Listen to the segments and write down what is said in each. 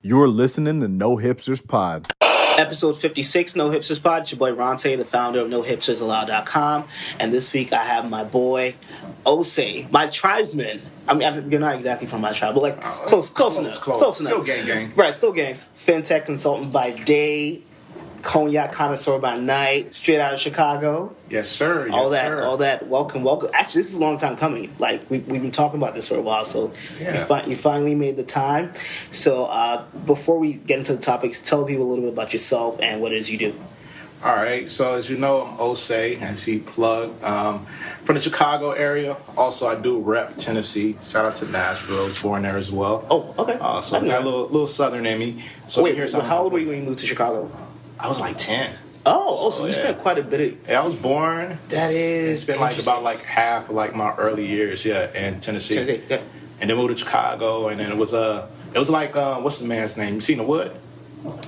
You're listening to No Hipsters Pod. Episode 56, No Hipsters Pod. It's your boy Ronte, the founder of NoHipstersAllowed.com. And this week I have my boy Osay, my tribesman. I mean, you're not exactly from my tribe, but like close enough. Still gang. Right, still gangs. Fintech consultant by day, Cognac connoisseur by night, straight out of Chicago. Yes, sir. All that. Welcome. Actually, this is a long time coming. Like we've been talking about this for a while, so you finally made the time. So before we get into the topics, tell people a little bit about yourself and what it is you do. All right. So as you know, I'm Osay, as he plugged, from the Chicago area. Also, I do rep Tennessee. Shout out to Nashville. I was born there as well. Oh, okay. So I got a little southern in me. So wait, how old were you when you moved to Chicago? I was like 10. So you spent quite a bit of... Yeah, I was born. That is... It's been about half of my early years, in Tennessee. Yeah. And then moved to Chicago, and then it was like what's the man's name? You seen The Wood?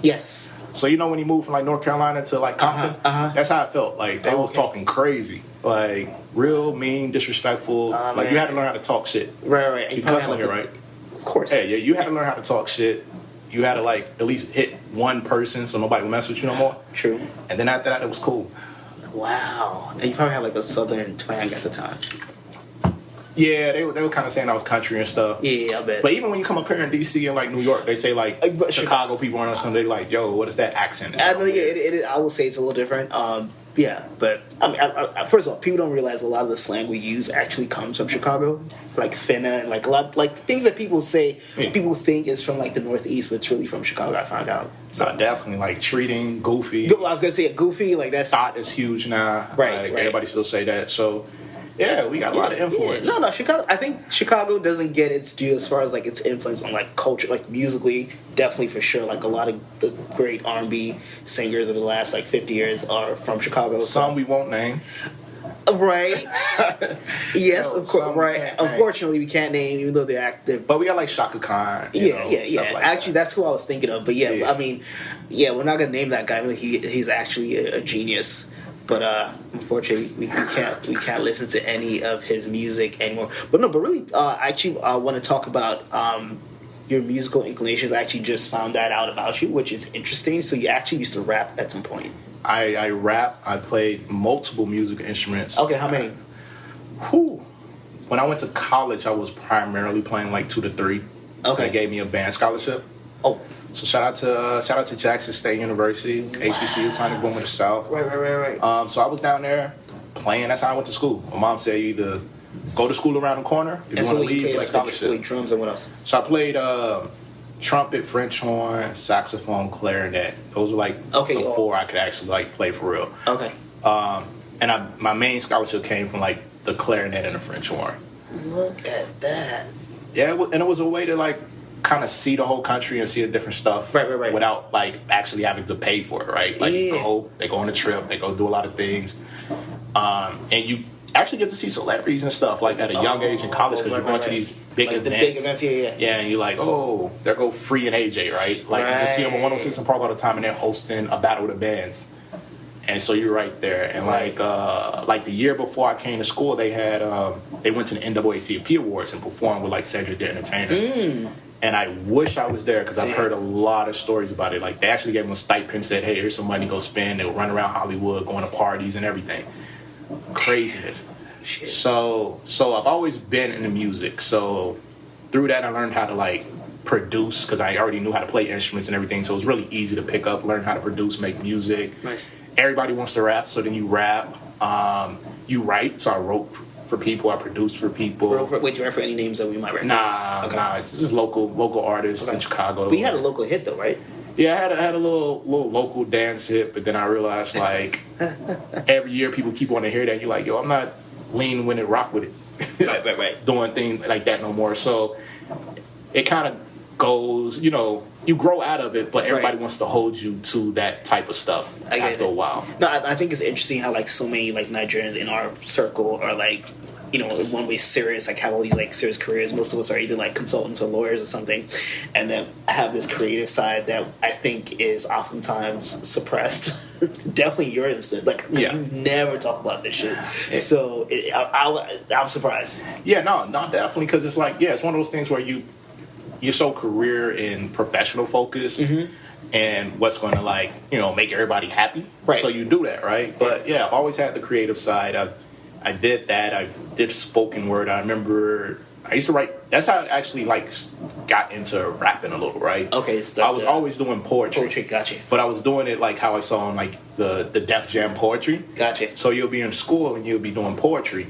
Yes. So when you move from North Carolina to Compton, that's how it felt. They was talking crazy, real mean, disrespectful. You had to learn how to talk shit. Right. You cuss on here, right? Of course. Yeah. You had to learn how to talk shit. You had to at least hit one person so nobody would mess with you no more. True. And then after that, it was cool. Wow. And you probably had a southern twang at the time. Yeah, they were kind of saying I was country and stuff. Yeah, I bet. But even when you come up here in D.C. and New York, they say Chicago people or something. They like, yo, what is that accent? I know. Yeah, I will say it's a little different. Yeah, but I mean, first of all, people don't realize a lot of the slang we use actually comes from Chicago, like finna, and a lot things that people say. Yeah. People think is from the Northeast, but it's really from Chicago. I found out. So definitely treating goofy. I was gonna say goofy, that's thought is huge now. Right. Everybody still say that. So. Yeah, we got a lot of influence. Yeah. No, Chicago. I think Chicago doesn't get its due as far as its influence on culture, musically. Definitely for sure. A lot of the great R&B singers of the last 50 years are from Chicago. Some we won't name. Right. Yes, of course. Right. Unfortunately, we can't name, even though they're active. But we got Shaka Khan. Yeah. Actually, that's who I was thinking of. But I mean, we're not gonna name that guy. I mean, he's actually a genius. But unfortunately, we can't listen to any of his music anymore. But really, I want to talk about your musical inclinations. I actually just found that out about you, which is interesting. So you actually used to rap at some point. I rap. I played multiple musical instruments. Okay, how many? When I went to college, I was primarily playing 2 to 3. Okay. So they gave me a band scholarship. Oh. So shout out to Jackson State University, HBCU, Sonic Boom of the South. Right. So I was down there playing. That's how I went to school. My mom said you either go to school around the corner if you want to leave, play scholarship. Played drums and what else? So I played trumpet, French horn, saxophone, clarinet. Those were the 4 I could actually play for real. Okay. And my main scholarship came from the clarinet and the French horn. Look at that. Yeah, and it was a way to kind of see the whole country and see the different stuff, right, without actually having to pay for it, right? They go on a trip, they go do a lot of things, and you actually get to see celebrities and stuff at a young age in college because you're going to these big events. The big events, yeah. Yeah, and you're there go Free and AJ, right? You just see them on 106 and Park all the time, and they're hosting a battle of the bands. And so you're right there, and the year before I came to school, they had they went to the NAACP Awards and performed with Cedric the Entertainer. And I wish I was there because I've heard a lot of stories about it. They actually gave him a stipend, said, "Hey, here's some money, go spend." They would run around Hollywood, going to parties and everything. Craziness. Shit. So I've always been into music. So through that, I learned how to produce because I already knew how to play instruments and everything. So it was really easy to pick up, learn how to produce, make music. Nice. Everybody wants to rap, so then you rap. You write, so I wrote for people, I produced for people. Wait, do you write for any names that we might recognize? Nah, it's just local artists in Chicago. But you had a local hit though, right? Yeah, I had a little local dance hit, but then I realized every year people keep wanting to hear that. You're yo, I'm not lean with it, rock with it. Right. Doing things like that no more. So it kind of goes, you grow out of it, but everybody wants to hold you to that type of stuff after a while. No, I think it's interesting how so many Nigerians in our circle are in one way serious, have all these serious careers. Most of us are either consultants or lawyers or something, and then have this creative side that I think is oftentimes suppressed. Definitely your instance. You never talk about this shit. So I'm surprised. Yeah, no, definitely, because it's it's one of those things where you're so career and professional focused. And what's going to like, make everybody happy. Right. So you do that, right? But yeah, I've always had the creative side. I did that. I did spoken word. I remember I used to write. That's how I actually like got into rapping a little, right? Okay. I was always doing poetry. Poetry, gotcha. But I was doing it like how I saw on like the Def Jam poetry. Gotcha. So you'll be in school and you'll be doing poetry.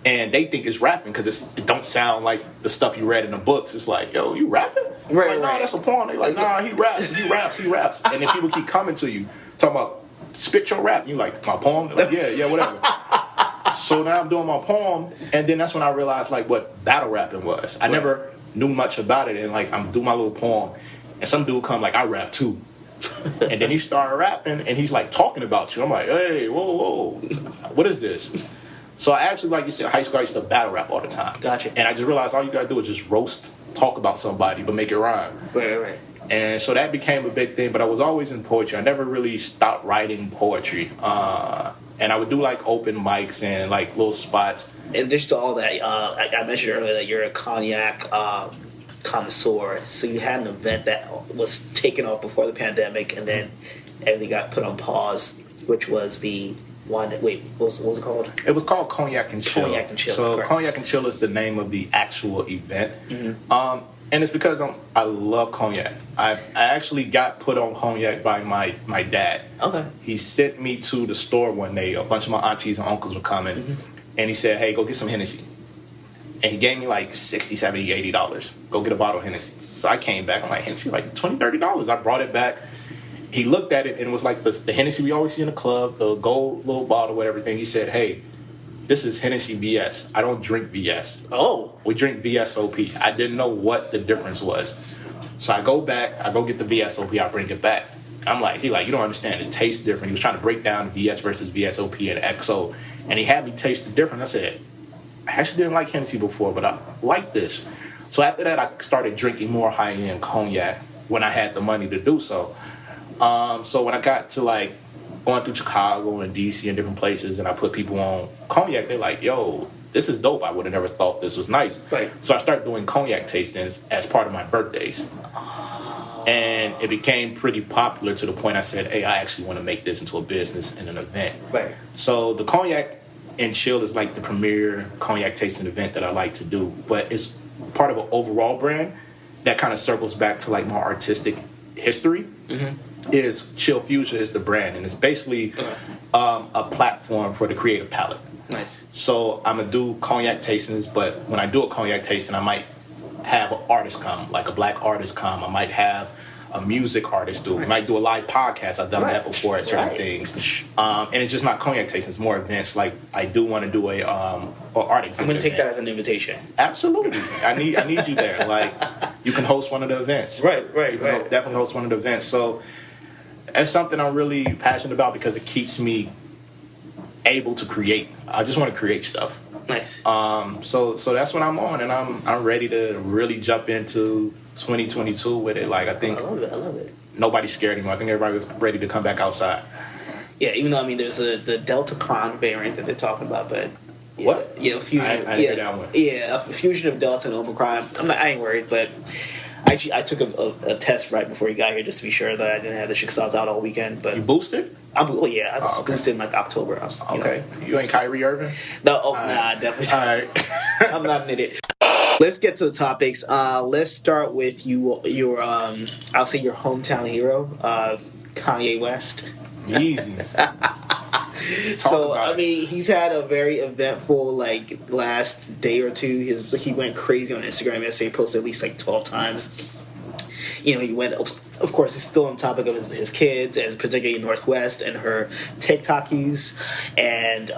And they think it's rapping because it don't sound like the stuff you read in the books. It's like, yo, you rapping? Right, like, nah, that's a poem. They're like, nah, he raps. And then people keep coming to you, talking about, spit your rap. And you like, my poem? They're like, yeah, whatever. So now I'm doing my poem, and then that's when I realized, like, what battle rapping was. I never knew much about it, and, like, I'm doing my little poem, and some dude come, like, I rap too. And then he started rapping, and he's, like, talking about you. I'm like, hey, whoa, what is this? So I actually, like you said, high school, I used to battle rap all the time. Gotcha. And I just realized all you gotta do is just roast, talk about somebody, but make it rhyme. Right. And so that became a big thing, but I was always in poetry. I never really stopped writing poetry. And I would do like open mics and like little spots. In addition to all that, I mentioned earlier that you're a Cognac connoisseur. So you had an event that was taken off before the pandemic, and then everything got put on pause, which was the one. Wait, what was it called? It was called Cognac and Chill. Cognac and Chill. So correct. Cognac and Chill is the name of the actual event. And it's because I love cognac. I actually got put on cognac by my dad. Okay. He sent me to the store one day. A bunch of my aunties and uncles were coming. And he said, hey, go get some Hennessy. And he gave me like $60, $70, $80. Go get a bottle of Hennessy. So I came back. I'm like, Hennessy, like $20, $30. I brought it back. He looked at it, and it was like the Hennessy we always see in the club, the gold little bottle with everything. He said, hey, this is Hennessy VS. I don't drink VS. Oh. We drink VSOP. I didn't know what the difference was. So I go back, I go get the VSOP, I bring it back. I'm like, you don't understand. It tastes different. He was trying to break down VS versus VSOP and XO. And he had me taste the difference. I said, I actually didn't like Hennessy before, but I like this. So after that, I started drinking more high-end cognac when I had the money to do so. So when I got to like going through Chicago and DC and different places, and I put people on cognac, they're like, yo, this is dope. I would have never thought this was nice. Right. So I started doing cognac tastings as part of my birthdays. And it became pretty popular to the point I said, hey, I actually want to make this into a business and an event. Right. So the Cognac and Chill is like the premier cognac tasting event that I like to do. But it's part of an overall brand that kind of circles back to like more artistic history. Is Chill Fusion is the brand, and it's basically a platform for the creative palette. Nice. So I'm gonna do cognac tastings, but when I do a cognac tasting, I might have an artist come, like a black artist come. I might have a music artist do. I might do a live podcast. I've done that before at certain things. And it's just not cognac tastings, it's more events. Like I do want to do a art exhibit. I'm going to take event. that as an invitation. Absolutely. I need you there. Like you can host one of the events. Right. You can definitely host one of the events. So that's something I'm really passionate about because it keeps me able to create. I just want to create stuff. Nice. So that's what I'm on, and I'm ready to really jump into 2022 with it. Like I think I love it. Nobody's scared anymore. I think everybody was ready to come back outside. Yeah, even though I mean there's the Delta Cron variant that they're talking about, but yeah, What? Yeah, fusion. I didn't hear that one. Yeah, a fusion of Delta and Omicron. I ain't worried, but actually I took a test right before you got here just to be sure that I didn't have the shit because I was out all weekend. But You boosted? I was boosted in like October. You ain't Kyrie Irving? No, nah, definitely. All right. I'm not an idiot. Let's get to the topics. Let's start with your I'll say your hometown hero, Kanye West. Easy. So I mean, he's had a very eventful like last day or two. He went crazy on Instagram yesterday. He posted at least like 12 times. He went. Of course, he's still on topic of his kids, and particularly Northwest and her TikTok use. And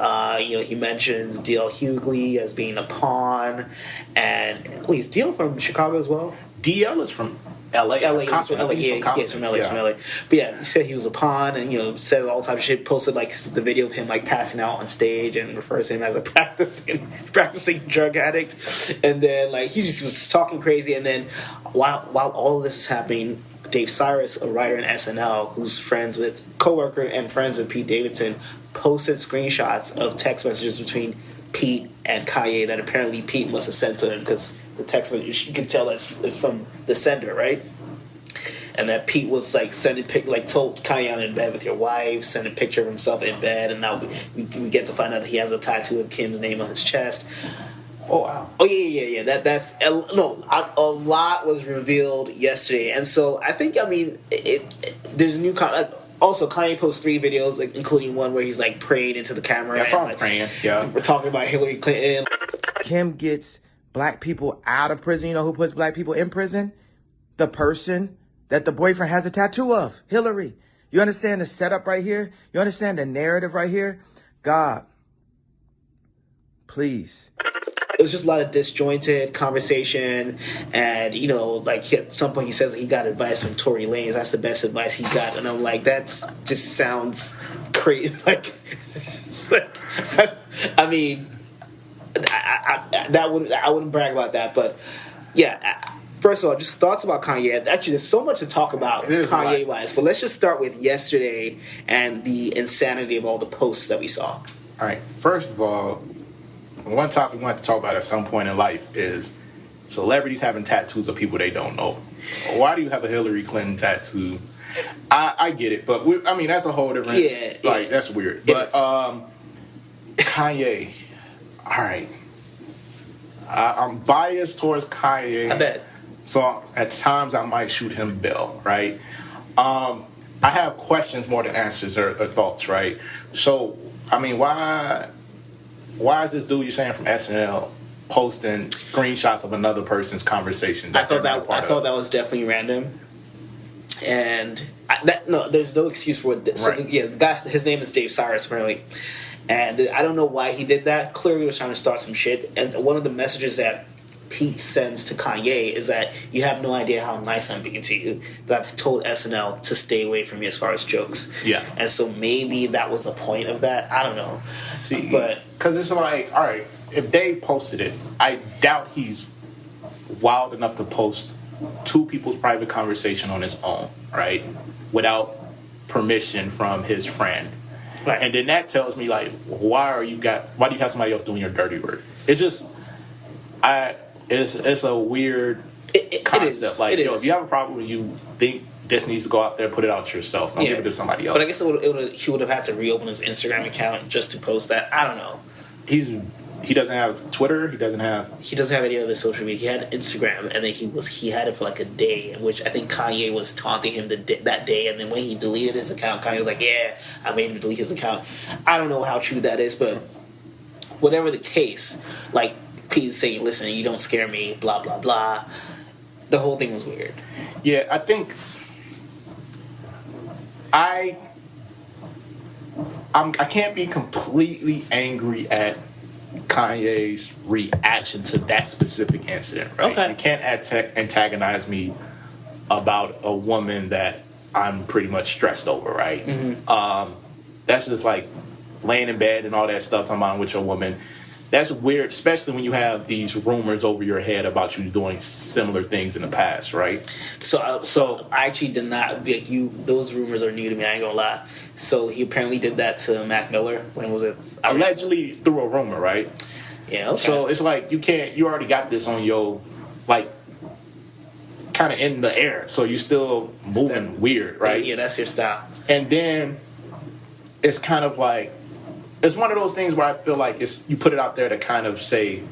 he mentions D.L. Hughley as being a pawn. And is D.L. from Chicago as well? DL is from LA. He's from LA. He's from LA. But yeah, he said he was a pawn, and says all types of shit. Posted like the video of him like passing out on stage, and refers to him as a practicing drug addict. And then like he just was talking crazy. And then while all of this is happening, Dave Cyrus, a writer in SNL, who's coworker and friends with Pete Davidson, posted screenshots of text messages between Pete and Kanye that apparently Pete must have sent to him because the text message, you can tell it's from the sender, right? And that Pete was like told Kanye, I'm in bed with your wife, sent a picture of himself in bed, and now we get to find out that he has a tattoo of Kim's name on his chest. Oh wow! Oh yeah. A lot was revealed yesterday, and so I think there's a new also Kanye posts 3 videos, like including one where he's like praying into the camera. That's all I'm praying. Yeah, we're talking about Hillary Clinton. Kim gets black people out of prison. You know who puts black people in prison? The person that the boyfriend has a tattoo of, Hillary. You understand the setup right here? You understand the narrative right here? God, please. It was just a lot of disjointed conversation, and at some point he says that he got advice from Tory Lanez. That's the best advice he got, and I'm like, that's just sounds crazy. I wouldn't brag about that, but yeah. First of all, just thoughts about Kanye. Actually, there's so much to talk about Kanye-wise, but let's just start with yesterday and the insanity of all the posts that we saw. All right. First of all, one topic we want to talk about at some point in life is celebrities having tattoos of people they don't know. Why do you have a Hillary Clinton tattoo? I get it, but that's a whole different. Yeah. That's weird. But Kanye. All right. I'm biased towards Kanye. I bet. So at times I might shoot him Bill, right? I have questions more than answers or thoughts, right? So, why is this dude you're saying from SNL posting screenshots of another person's conversation? I thought that was definitely random, and there's no excuse for it. So, right. Yeah, the guy, his name is Dave Cyrus, apparently, and I don't know why he did that. Clearly, he was trying to start some shit. And one of the messages that Pete sends to Kanye is that you have no idea how nice I'm being to you. That I've told SNL to stay away from me as far as jokes. Yeah. And so maybe that was the point of that. I don't know. See, but because it's like, all right, if Dave posted it, I doubt he's wild enough to post 2 people's private conversation on his own, right, without permission from his friend. Right. And then that tells me, like, why do you have somebody else doing your dirty work? It's just, it's a weird concept. If you have a problem and you think this needs to go out there, put it out yourself. Don't give it to somebody else. But I guess he would have had to reopen his Instagram account just to post that. I don't know. He doesn't have Twitter. He doesn't have any other social media. He had Instagram, and then he had it for like a day, in which I think Kanye was taunting him that day. And then when he deleted his account, Kanye was like, "Yeah, I made him delete his account." I don't know how true that is, but whatever the case, like Pete's saying, "Listen, you don't scare me," blah blah blah. The whole thing was weird. Yeah, I think I can't be completely angry at Kanye's reaction to that specific incident, right? Okay. You can't antagonize me about a woman that I'm pretty much stressed over, right? Mm-hmm. That's just like laying in bed and all that stuff, talking about with your woman. That's weird, especially when you have these rumors over your head about you doing similar things in the past, right? So I actually did not those rumors are new to me. I ain't gonna lie. So he apparently did that to Mac Miller. When was it? Allegedly through a rumor, right? Yeah. Okay. So it's like you already got this on your kind of in the air, so you still moving weird, right? Yeah, that's your style. And then it's kind of like, it's one of those things where I feel like you put it out there to kind of say,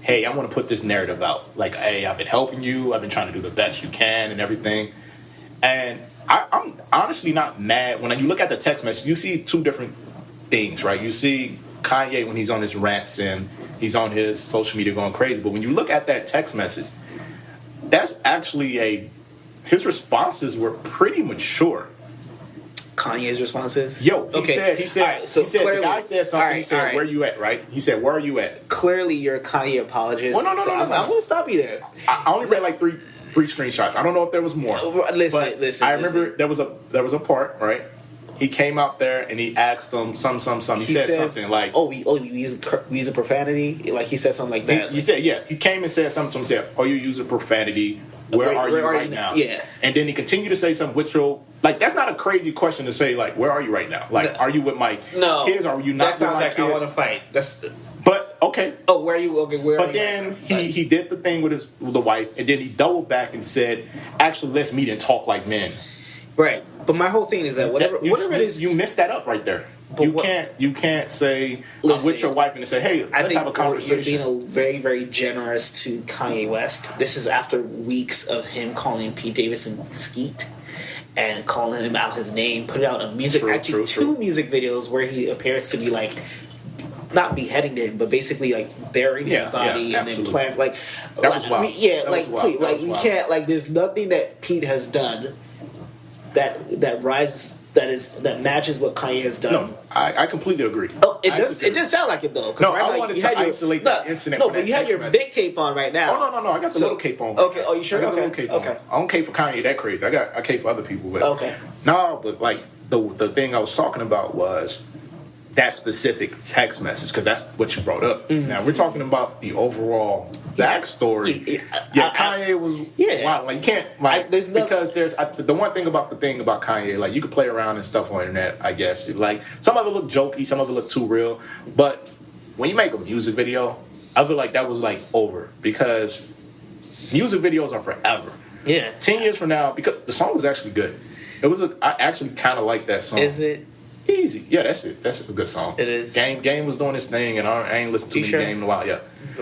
hey, I want to put this narrative out. Like, hey, I've been helping you. I've been trying to do the best you can and everything. And I'm honestly not mad. When you look at the text message, you see 2 different things, right? You see Kanye when he's on his rants and he's on his social media going crazy. But when you look at that text message, that's actually his responses were pretty mature. Kanye's responses? He said, right, so the guy said something, he said, where you at, right? He said, where are you at? Clearly you're a Kanye apologist. Well, no. I'm going to stop you there. I only read like three screenshots. I don't know if there was more. Listen. I remember there was a part, right? He came out there and he asked them some. He said something like, we use a profanity? Like he said something like that. He said, yeah. He came and said something to him. He said, oh, you use a profanity. Where are you right now? Yeah. And then he continued to say something which that's not a crazy question to say, like, where are you right now? Like, are you with my kids? Or are you not with my kids? That sounds like I want to fight. But okay. Oh, where are you? Okay, where? But then he did the thing with the wife, and then he doubled back and said, "Actually, let's meet and talk like men." Right. But my whole thing is that whatever it is, you messed that up right there. You can't say I'm with your wife and say, "Hey, let's have a conversation." You're being very, very generous to Kanye West. This is after weeks of him calling Pete Davidson skeet and calling him out his name, putting out two music videos where he appears to be like not beheading him, but basically like burying his body and then plants like that was wild. We can't like. There's nothing that Pete has done that rises. That matches what Kanye has done. No, I completely agree. Oh, it did sound like it though. No, I wanted to isolate the incident. No, but you had your big cape on right now. Oh no, I got the little cape on. Okay. Oh, you sure? I got the little cape on. I don't cape for Kanye that crazy. I cape for other people. But okay. No, but like the thing I was talking about was that specific text message because that's what you brought up. Mm-hmm. Now we're talking about the overall backstory. Kanye was wild. Like you can't because there's the one thing about Kanye, like you could play around and stuff on the internet. I guess like some of it look jokey, some of it look too real. But when you make a music video, I feel like that was like over because music videos are forever. Yeah, 10 years from now, because the song was actually good. I actually kind of like that song. Is it? Easy. Yeah, that's it. That's a good song. It is. Game was doing his thing, and I ain't listened to the Game in a while. Yeah.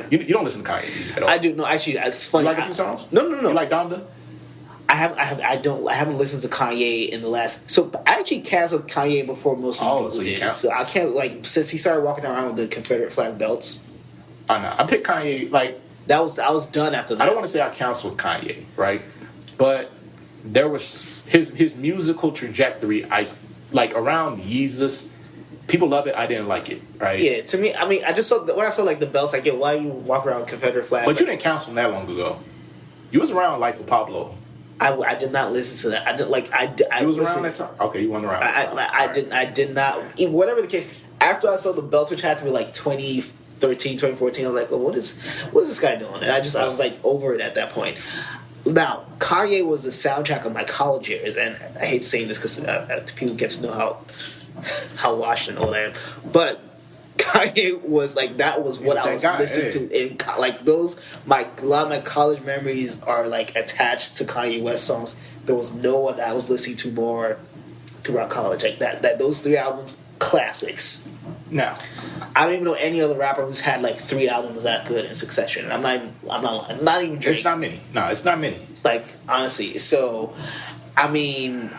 You don't listen to Kanye music at all. I do. No, actually, it's funny. You like a few songs? No. You like Donda? I haven't listened to Kanye in the last. So I actually canceled Kanye before most people did. So I can't since he started walking around with the Confederate flag belts. I know. I picked Kanye I was done after that. I don't want to say I canceled Kanye, right? But there was his musical trajectory. Around Yeezus, people love it. I didn't like it, right? Yeah, to me, I mean, I just saw when I saw like the belts. Like, why you walk around with Confederate flags? But you didn't cancel him that long ago. You was around Life of Pablo. I did not listen to that. I did like I. You was around that time. Okay, you weren't around. I did not. Whatever the case. After I saw the belts, which had to be like 2013, 2014, I was like, well, what is this guy doing? And I was like over it at that point. Now, Kanye was the soundtrack of my college years, and I hate saying this because people get to know how washed and old I am, but Kanye was like that was what I was listening to in like those a lot of my college memories are like attached to Kanye West songs. There was no one that I was listening to more throughout college like that those 3 albums classics. No, I don't even know any other rapper who's had like 3 albums that good in succession. And I'm not even Drake. It's not many. No, it's not many. Like honestly, so I mean,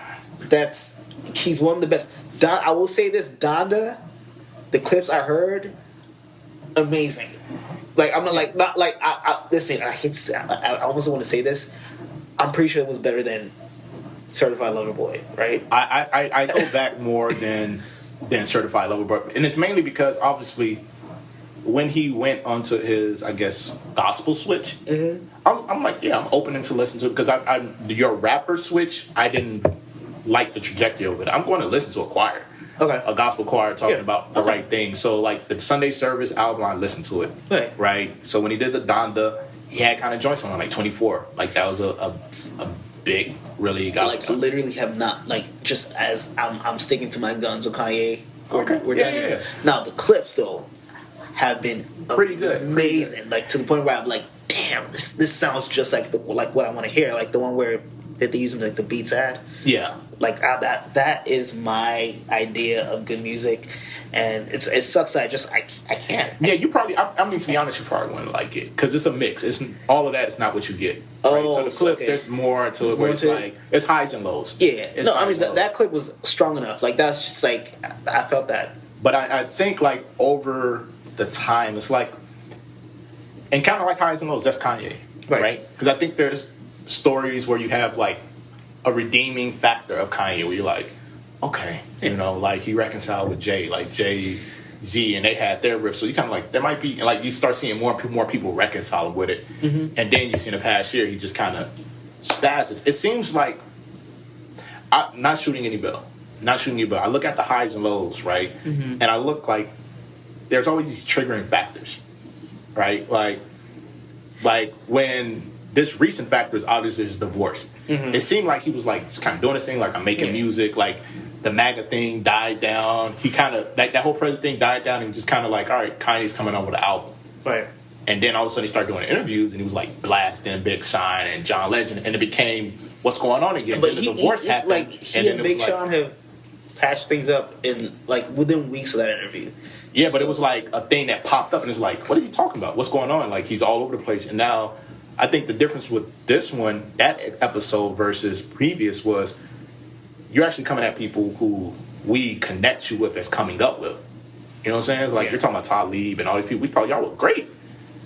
he's one of the best. I will say this, Donda, the clips I heard, amazing. Like I'm not like listen. I hate. I almost want to say this. I'm pretty sure it was better than Certified Lover Boy, right? I go back more than Certified Lover Boy, and it's mainly because obviously when he went onto his, I guess, gospel switch, I'm like, I'm open to listen to it because your rapper switch, I didn't like the trajectory of it. I'm going to listen to a choir. Okay. A gospel choir talking about the right thing. So, like, the Sunday Service album, I listened to it. Right? So, when he did the Donda, he had kind of joints on, like, 24. Like, that was a big, really gospel song. Literally have not, like, just as I'm sticking to my guns with Kanye. We're done here. Now, the clips, though, have been pretty good. Amazing. Like, to the point where I'm like, damn, this sounds just like what I want to hear. Like, the one where that they using like the Beats ad. Yeah. Like that is my idea of good music, and it sucks that I can't. Yeah, you probably. I mean, to be honest, you probably wouldn't like it because it's a mix. It's all of that. It's not what you get. Right? So the clip, there's more to it. Where it's like it's highs and lows. Yeah. I mean that clip was strong enough. Like that's just like I felt that. But I think like over the time, it's like, and kind of like highs and lows. That's Kanye, right? Because I think there's stories where you have like a redeeming factor of Kanye where you're like, okay, you know, like he reconciled with Jay, like Jay-Z, and they had their riff. So you kind of like, there might be, like you start seeing more people reconciling with it. Mm-hmm. And then you see in the past year, he just kind of spazzes. It seems like, I'm not shooting any bell. I look at the highs and lows, right? Mm-hmm. And I look like, there's always these triggering factors, right? Like when this recent factor is obviously his divorce. Mm-hmm. It seemed like he was like just kind of doing his thing, like I'm making music, like the MAGA thing died down. He kind of that whole president thing died down, and just kind of like, all right, Kanye's coming on with an album. Right. And then all of a sudden he started doing interviews and he was like blasting Big Sean and John Legend, and it became what's going on again. But the divorce happened. Like he and Big Sean have patched things up in like within weeks of that interview. Yeah, but it was like a thing that popped up and it's like, what is he talking about? What's going on? Like he's all over the place. And now I think the difference with this one, that episode versus previous, was you're actually coming at people who we connect you with as coming up with. You know what I'm saying? It's like you're talking about Talib and all these people. We thought y'all were great.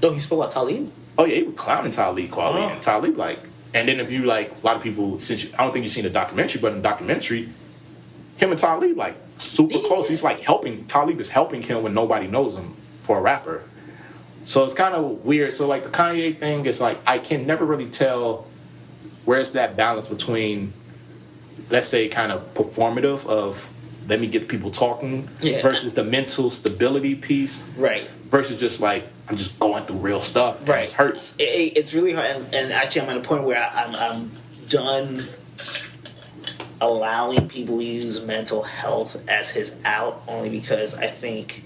Oh, he spoke about Talib? Oh yeah, he was clowning Talib Kweli. And Talib like, and then if you like, a lot of people, I don't think you've seen the documentary, but in the documentary, him and Talib like super close. He's like Talib is helping him when nobody knows him for a rapper. So it's kind of weird. So like the Kanye thing is like, I can never really tell where's that balance between, let's say, kind of performative of let me get people talking versus the mental stability piece. Right. Versus just like, I'm just going through real stuff. And it hurts. It's really hard. And actually, I'm at a point where I'm done allowing people to use mental health as his out, only because I think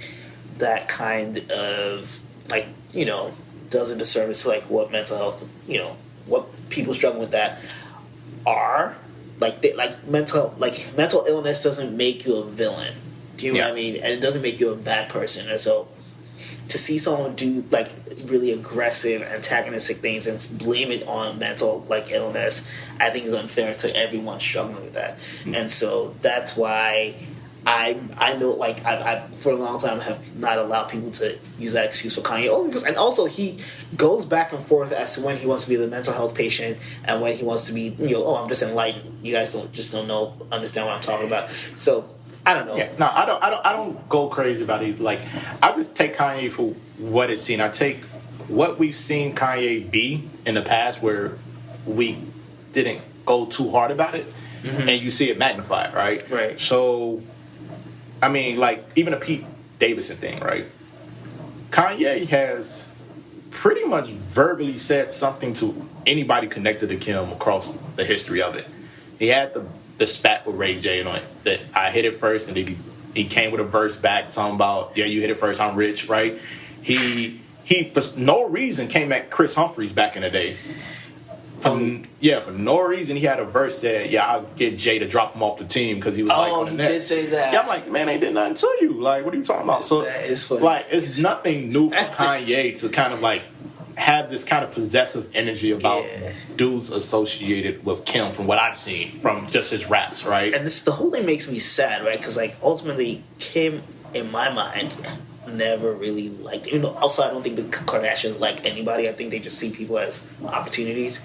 that kind of, like, you know, does a disservice to, like, what mental health, you know, what people struggling with that are. Mental illness doesn't make you a villain. Do you know what I mean? And it doesn't make you a bad person. And so to see someone do like really aggressive, antagonistic things and blame it on mental like illness, I think is unfair to everyone struggling with that. Mm-hmm. And so that's why I know, like, I for a long time have not allowed people to use that excuse for Kanye. Only because, and also he goes back and forth as to when he wants to be the mental health patient and when he wants to be, you know, I'm just enlightened. You guys don't know, understand what I'm talking about. So I don't know. Yeah, no, I don't go crazy about it. Like, I just take Kanye for what it's seen. I take what we've seen Kanye be in the past, where we didn't go too hard about it, and you see it magnified, right? Right. So, I mean, like, even a Pete Davidson thing, right? Kanye has pretty much verbally said something to anybody connected to Kim across the history of it. He had the spat with Ray J on it, that I hit it first, and he came with a verse back talking about, yeah, you hit it first, I'm rich, right? He for no reason came at Chris Humphries back in the day. For no reason he had a verse said, yeah, I'll get Jay to drop him off the team because he was like on the net. He did say that. Yeah, I'm like, man, they did nothing to you. Like, what are you talking about? So, that is funny. Like, it's nothing new for Kanye to kind of like have this kind of possessive energy about dudes associated with Kim, from what I've seen from just his raps, right? And the whole thing makes me sad, right? Because, like, ultimately, Kim, in my mind, never really liked, you know, also I don't think the Kardashians like anybody. I think they just see people as opportunities.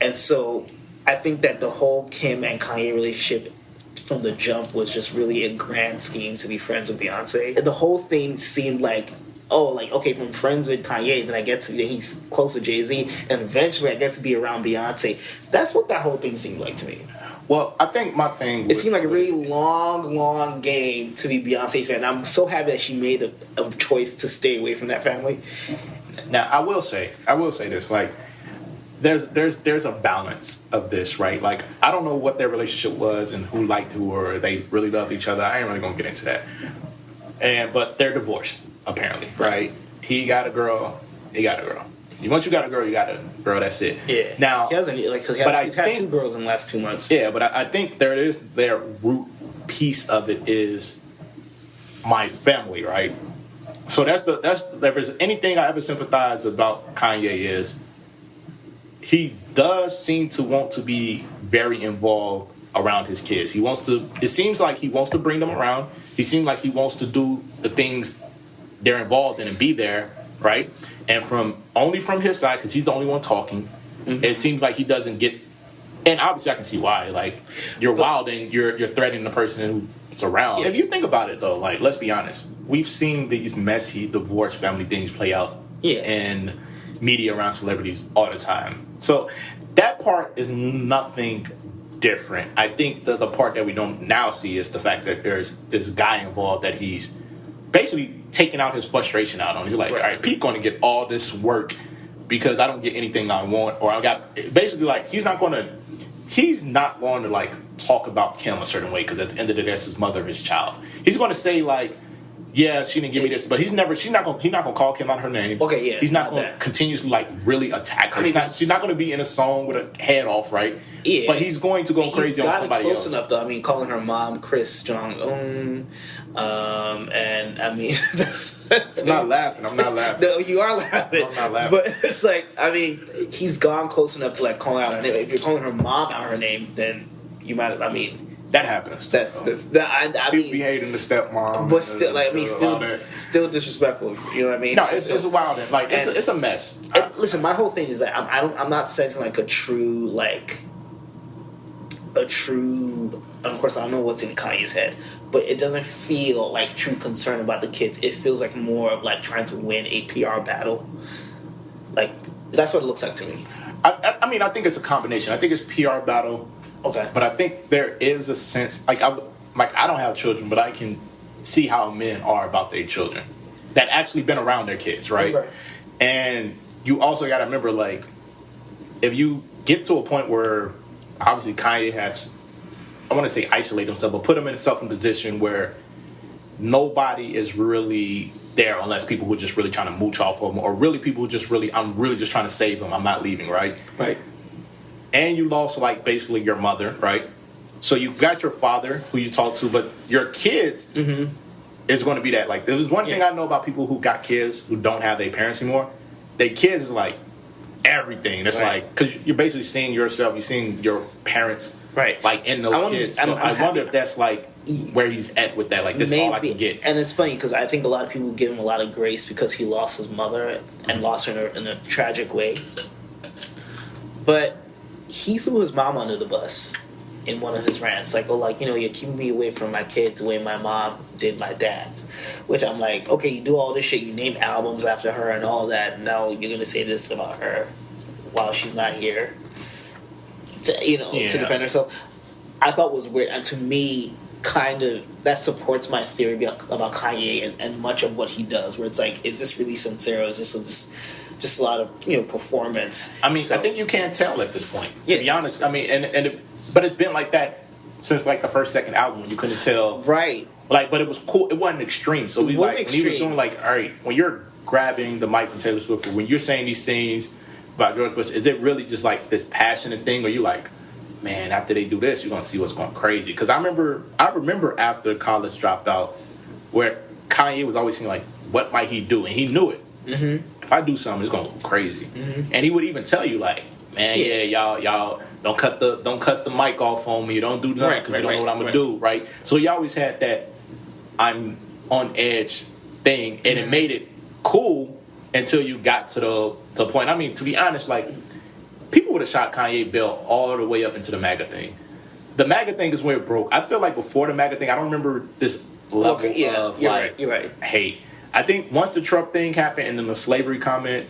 And so I think that the whole Kim and Kanye relationship from the jump was just really a grand scheme to be friends with Beyonce. And the whole thing seemed like, okay, from friends with Kanye, then I get to, he's close to Jay-Z, and eventually I get to be around Beyonce. That's what that whole thing seemed like to me. Well, I think my thing... It seemed like a really long game to be Beyonce's fan. I'm so happy that she made a choice to stay away from that family. Now, I will say this, like, there's a balance of this, right? Like, I don't know what their relationship was and who liked who, or they really loved each other. I ain't really gonna get into that. But they're divorced, apparently, right? He got a girl, he got a girl. Once you got a girl, you got a girl. That's it. Yeah. Now he hasn't, like, because he's had 2 girls in the last 2 months. Yeah, but I think their root piece of it is my family, right? So that's if there's anything I ever sympathize about Kanye is he does seem to want to be very involved around his kids. He wants to. It seems like he wants to bring them around. He seems like he wants to do the things they're involved in and be there, right? And only from his side, because he's the only one talking, it seems like he doesn't get. And obviously, I can see why. Like, you're wilding, you're threatening the person who's around. Yeah. If you think about it, though, like, let's be honest, we've seen these messy divorce family things play out in media around celebrities all the time. So that part is nothing different. I think the part that we don't now see is the fact that there's this guy involved that he's basically taking out his frustration out on. He's like, all right, Pete going to get all this work because I don't get anything I want, or I got basically, like, he's not going to like talk about Kim a certain way because at the end of the day, that's his mother, his child. He's going to say, like, yeah, she didn't give me this, but he's not gonna call Kim out her name. Okay, yeah, he's not not gonna that. continuously like really attack her. I mean, She's not gonna be in a song with a head off, right? Yeah, but he's going to go he's crazy on gotten somebody close else. enough, though. I mean, calling her mom Chris Jong Un, and I mean, that's I'm not laughing. I'm not laughing. No, you are laughing. I'm not laughing. But it's like, I mean, he's gone close enough to like calling out her name. If you're calling her mom out her name, then you might. I mean, that happens. that. I People mean, be hating the stepmom, but still, like, I mean, all that. still disrespectful. You know what I mean? No, it's wild. Like it's a mess. And listen, my whole thing is that I'm not sensing like a true. And of course, I don't know what's in Kanye's head, but it doesn't feel like true concern about the kids. It feels like more of like trying to win a PR battle. Like that's what it looks like to me. I mean, I think it's a combination. I think it's PR battle. Okay. But I think there is a sense, I don't have children, but I can see how men are about their children that actually been around their kids, right? Right. And you also got to remember, like, if you get to a point where obviously Kanye has, I want to say isolate himself, but put himself in a position where nobody is really there unless people who are just really trying to mooch off of him, or really people who just really, I'm really just trying to save him, I'm not leaving, right? Right. And you lost, like, basically your mother, right? So you got your father, who you talk to, but your kids is going to be that. Like, there's one thing I know about people who got kids who don't have their parents anymore. Their kids is, like, everything. It's like, because you're basically seeing yourself, you're seeing your parents, Right. like, in those kids. So I wonder if that's, like, where he's at with that. Like, this is all I can get. And it's funny, because I think a lot of people give him a lot of grace because he lost his mother and lost her in a tragic way. But he threw his mom under the bus in one of his rants, like, you're keeping me away from my kids the way my mom did my dad. Which I'm like, okay, you do all this shit, you name albums after her and all that, and now you're gonna say this about her while she's not here to defend herself. I thought was weird, and to me, kind of that supports my theory about Kanye and much of what he does, where it's like, is this really sincere, or is this just a lot of performance? I mean, I think you can't tell at this point. To be honest, I mean, but it's been like that since like the first, second album. You couldn't tell, right? Like, but it was cool. It wasn't extreme. So we like when he was doing like, all right, when you're grabbing the mic from Taylor Swift, or when you're saying these things about George Bush, is it really just like this passionate thing, or you like, man, after they do this, you're gonna see what's going crazy? Because I remember after College Dropout, where Kanye was always saying like, what might he do, and he knew it. Mm-hmm. If I do something, it's gonna go crazy. Mm-hmm. And he would even tell you like, man, y'all don't cut the mic off on me. Don't do nothing because you don't know what I'm gonna do, right? So he always had that I'm on edge thing, and it made it cool until you got to the point. I mean, to be honest, like, people would have shot Kanye Bill all the way up into the MAGA thing. The MAGA thing is where it broke. I feel like before the MAGA thing, I don't remember this level of you're right. hate. I think once the Trump thing happened and then the slavery comment,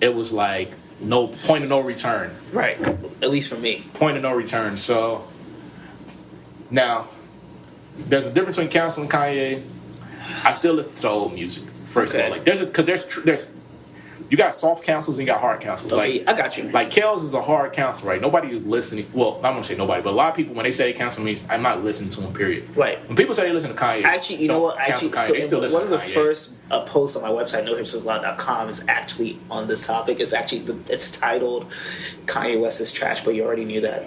it was like no point of no return. Right. At least for me. Point of no return. So now there's a difference between canceling Kanye. I still listen to the old music. First of all, like there's you got soft cancels and you got hard cancels. Okay, like, I got you. Like, Kells is a hard cancel, right? Nobody is listening. Well, I'm going to say nobody, but a lot of people, when they say they cancel me, I'm not listening to them, period. Right. When people say they listen to Kanye, actually, you know what? Actually, Kanye, they still listen one of to the Kanye. first posts on my website, nohipstersallowed.com, is actually on this topic. It's actually it's titled "Kanye West is Trash," but you already knew that.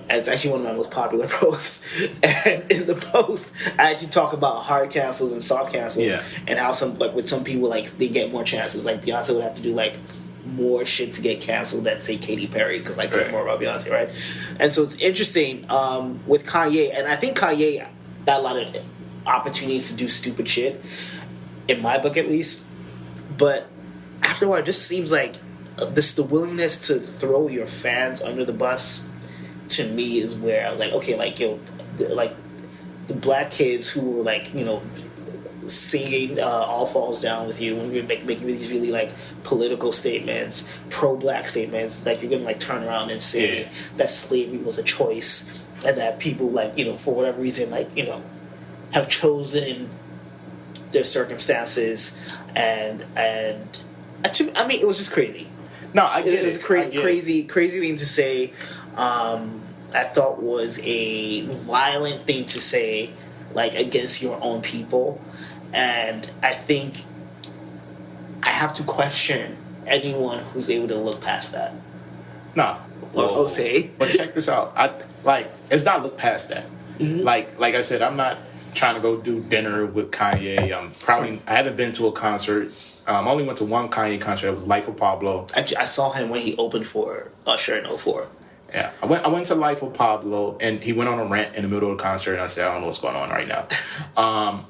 And it's actually one of my most popular posts. And in the post, I actually talk about hard cancels and soft cancels, and how with some people, like, they get more chances. Like Beyonce would have to do like more shit to get canceled than, say, Katy Perry, because I care more about Beyonce, right? And so it's interesting with Kanye, and I think Kanye got a lot of opportunities to do stupid shit, in my book at least. But after a while, it just seems like the willingness to throw your fans under the bus, to me, is where I was like, okay, like, like the black kids who were like, singing All Falls Down with you, when you're making these really like political statements, pro-black statements, like you're gonna like turn around and say that slavery was a choice, and that people, like, for whatever reason, like, have chosen their circumstances, and I mean, it was just crazy. No, I get it. It was a crazy thing to say. I thought was a violent thing to say, like, against your own people. And I think I have to question anyone who's able to look past that. Nah. Or Osay. But check this out. It's not look past that. Mm-hmm. Like I said, I'm not trying to go do dinner with Kanye. I haven't been to a concert. I only went to one Kanye concert. It was Life of Pablo. I saw him when he opened for Usher in 04. Yeah, I went to Life of Pablo, and he went on a rant in the middle of the concert, and I said, I don't know what's going on right now.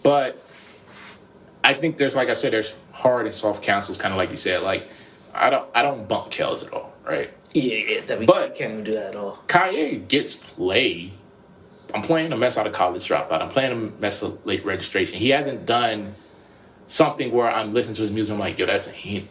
But I think there's hard and soft counsels, kind of like you said. Like, I don't bump Kells at all, right? Yeah, we can't even do that at all. Kanye gets played. I'm playing a mess out of college dropout. I'm playing a mess of late registration. He hasn't done something where I'm listening to his music. I'm like, yo, that's a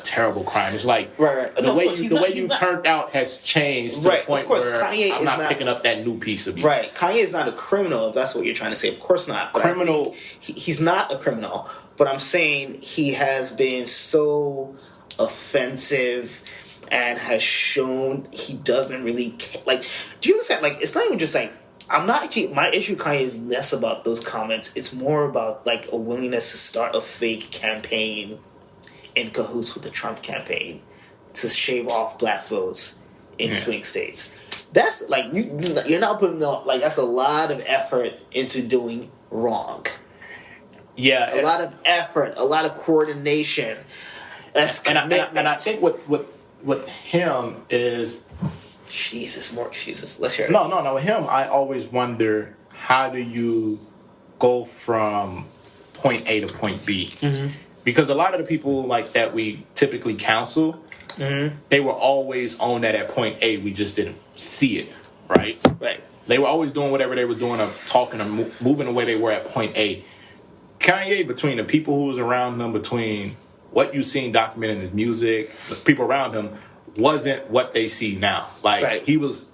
terrible crime. It's like right. The way you turned out has changed to the point where Kanye I'm not picking up that new piece of you. Right. Kanye is not a criminal, if that's what you're trying to say. Of course not. But criminal. He's not a criminal. But I'm saying he has been so offensive and has shown he doesn't really care. Like, do you understand? Like, it's not even just like, I'm not actually, my issue with Kanye is less about those comments. It's more about like a willingness to start a fake campaign in cahoots with the Trump campaign to shave off black votes in swing states. That's like, you're not putting that's a lot of effort into doing wrong. Yeah. A lot of effort, a lot of coordination. That's commitment. And I think with him is... Jesus, more excuses. Let's hear it. No. With him, I always wonder, how do you go from point A to point B? Mm-hmm. Because a lot of the people like that we typically counsel, they were always on that at point A. We just didn't see it, right? Right. They were always doing whatever they were doing, or talking, or moving the way they were at point A. Kanye, between the people who was around him, between what you seen documented in his music, the people around him, wasn't what they see now. Like, he was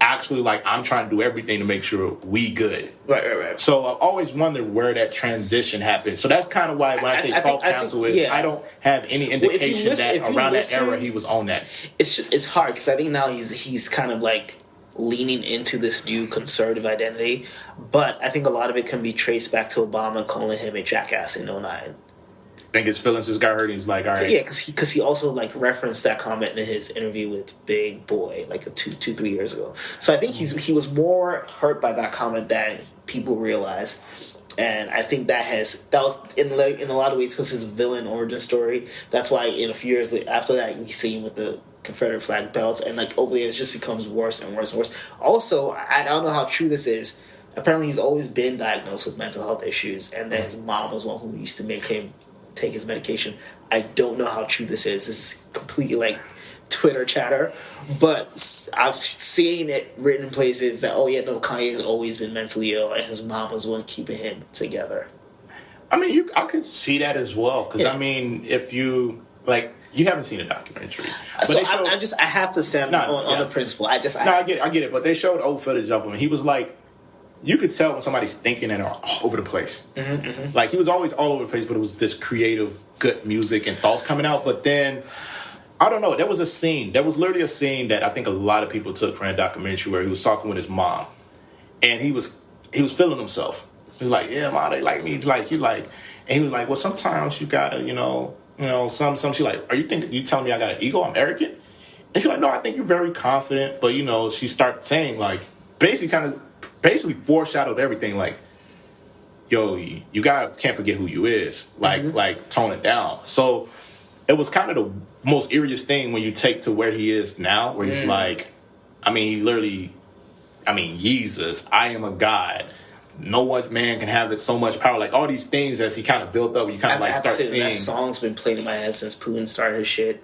actually like, I'm trying to do everything to make sure we good. Right. So I've always wondered where that transition happened. So that's kind of why when I say soft counsel I don't have any indication that around that era he was on that. It's hard because I think now he's kind of like leaning into this new conservative identity, but I think a lot of it can be traced back to Obama calling him a jackass in 09. I think his feelings just got hurt. He was like, all right. Yeah, because he also like referenced that comment in his interview with Big Boy like 3 years ago. So I think he was more hurt by that comment than people realize, and I think that was in a lot of ways was his villain origin story. That's why in a few years after that we see him with the Confederate flag belts, and like over the years it just becomes worse and worse and worse. Also, I don't know how true this is. Apparently, he's always been diagnosed with mental health issues, and then his mom was one who used to make him take his medication. I don't know how true this is. This is completely like Twitter chatter, but I've seen it written in places that Kanye's always been mentally ill, and his mom was one keeping him together. I mean, I could see that as well, because I mean, if you you haven't seen a documentary, but so I have to stand on the principle. I get it, but they showed old footage of him. He was like, you could tell when somebody's thinking and are all over the place. Like, he was always all over the place, but it was this creative, good music and thoughts coming out. But then, I don't know, there was literally a scene that I think a lot of people took from that documentary where he was talking with his mom, and he was feeling himself. He was like, yeah, Mom, they like me. And he was like, well, sometimes you gotta, some she like, you telling me I got an ego? I'm arrogant? And she's like, no, I think you're very confident. But, she started saying, like, basically foreshadowed everything, like, yo, you guys can't forget who you is. Like tone it down. So it was kind of the most eeriest thing when you take to where he is now, where he's like, Jesus, I am a God. No one man can have so much power. Like, all these things as he kind of built up, you kind of like start seeing. That song's been played in my head since Putin started his shit.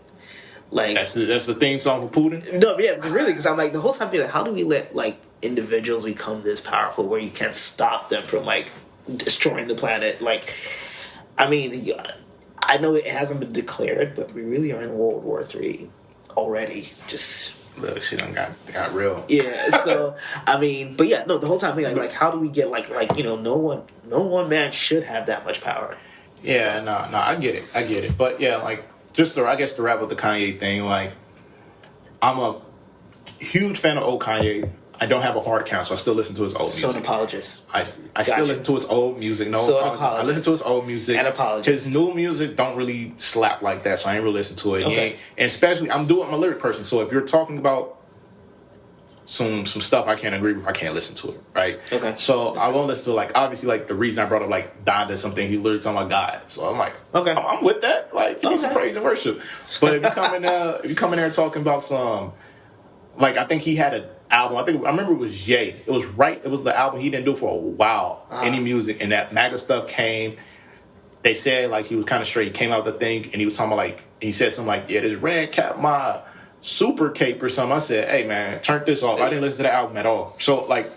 Like, that's the theme song for Putin? No, yeah, really, because I'm like, the whole time being like, how do we let like individuals become this powerful where you can't stop them from like destroying the planet? Like, I mean, I know it hasn't been declared, but we really are in World War III already. Just look, shit done got real. Yeah, so I mean, but yeah, no, the whole time being like how do we get like no one man should have that much power. Yeah, no, I get it, but yeah, like. I guess to wrap up the Kanye thing, like, I'm a huge fan of old Kanye. I don't have a hard count, so I still listen to his old music. So an apologist. I still listen to his old music. No, so I listen to his old music. An apologist. His new music don't really slap like that, so I ain't really listen to it. Okay. And especially, I'm a lyric person, so if you're talking about some stuff I can't agree with, I can't listen to it, right? Okay. So I won't listen to, like, obviously, like, the reason I brought up, like, Donda, something, he literally talking about God. So I'm like, okay, I'm with that. Like, give me some praise and worship. But if you come in there talking about some, like, I think he had an album, I remember it was Ye. It was the album he didn't do for a while, any music, and that MAGA stuff came. They said, like, he was kind of straight. He came out the thing, and he was talking about, like, he said something like, yeah, this red cap my super cape or something. I said, hey, man, turn this off. I didn't listen to the album at all. So, like,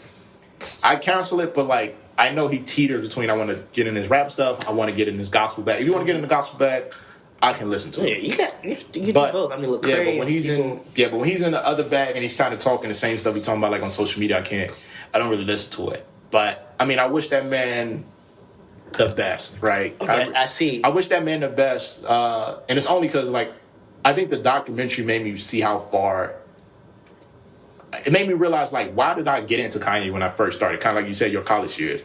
I cancel it, but, like, I know he teeters between I want to get in his rap stuff, I want to get in his gospel bag. If you want to get in the gospel bag, I can listen to it. Yeah, you can do both. I mean, look, yeah, but when he's in the other bag and he's kind of talking the same stuff he's talking about, like, on social media, I don't really listen to it. But, I mean, I wish that man the best, right? Okay, I see. I wish that man the best, and it's only because, like, I think the documentary made me see how far. It made me realize, like, why did I get into Kanye when I first started? Kind of like you said, your college years.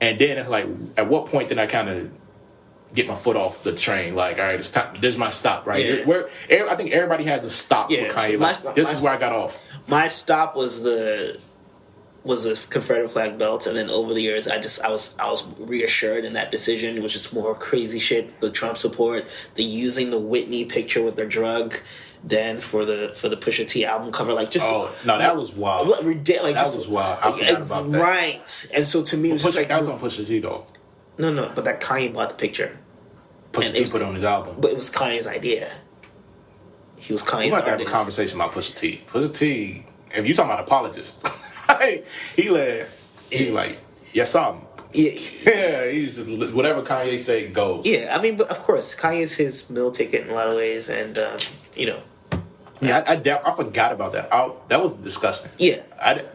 And then it's like, at what point did I kind of get my foot off the train? Like, all right, it's time. There's my stop, right? Yeah. I think everybody has a stop with Kanye. So this is where I got off. My stop was the Confederate flag belt, and then over the years, I was reassured in that decision. It was just more crazy shit, the Trump support, the using the Whitney picture with their drug, then for the Pusha T album cover, like just that was wild. Like, that was wild. I forgot about that. Right, and so to me, it was just like that was on Pusha T though. No, but that Kanye bought the picture. Pusha T put it on his album, but it was Kanye's idea. He was Kanye's. We're about to have a conversation about Pusha T. Pusha T, if you talking about apologists. He like, yes, yeah, he's just, whatever Kanye say goes. Yeah, I mean, but of course, Kanye's his meal ticket in a lot of ways, and you know. Yeah, I forgot about that. That was disgusting. Yeah,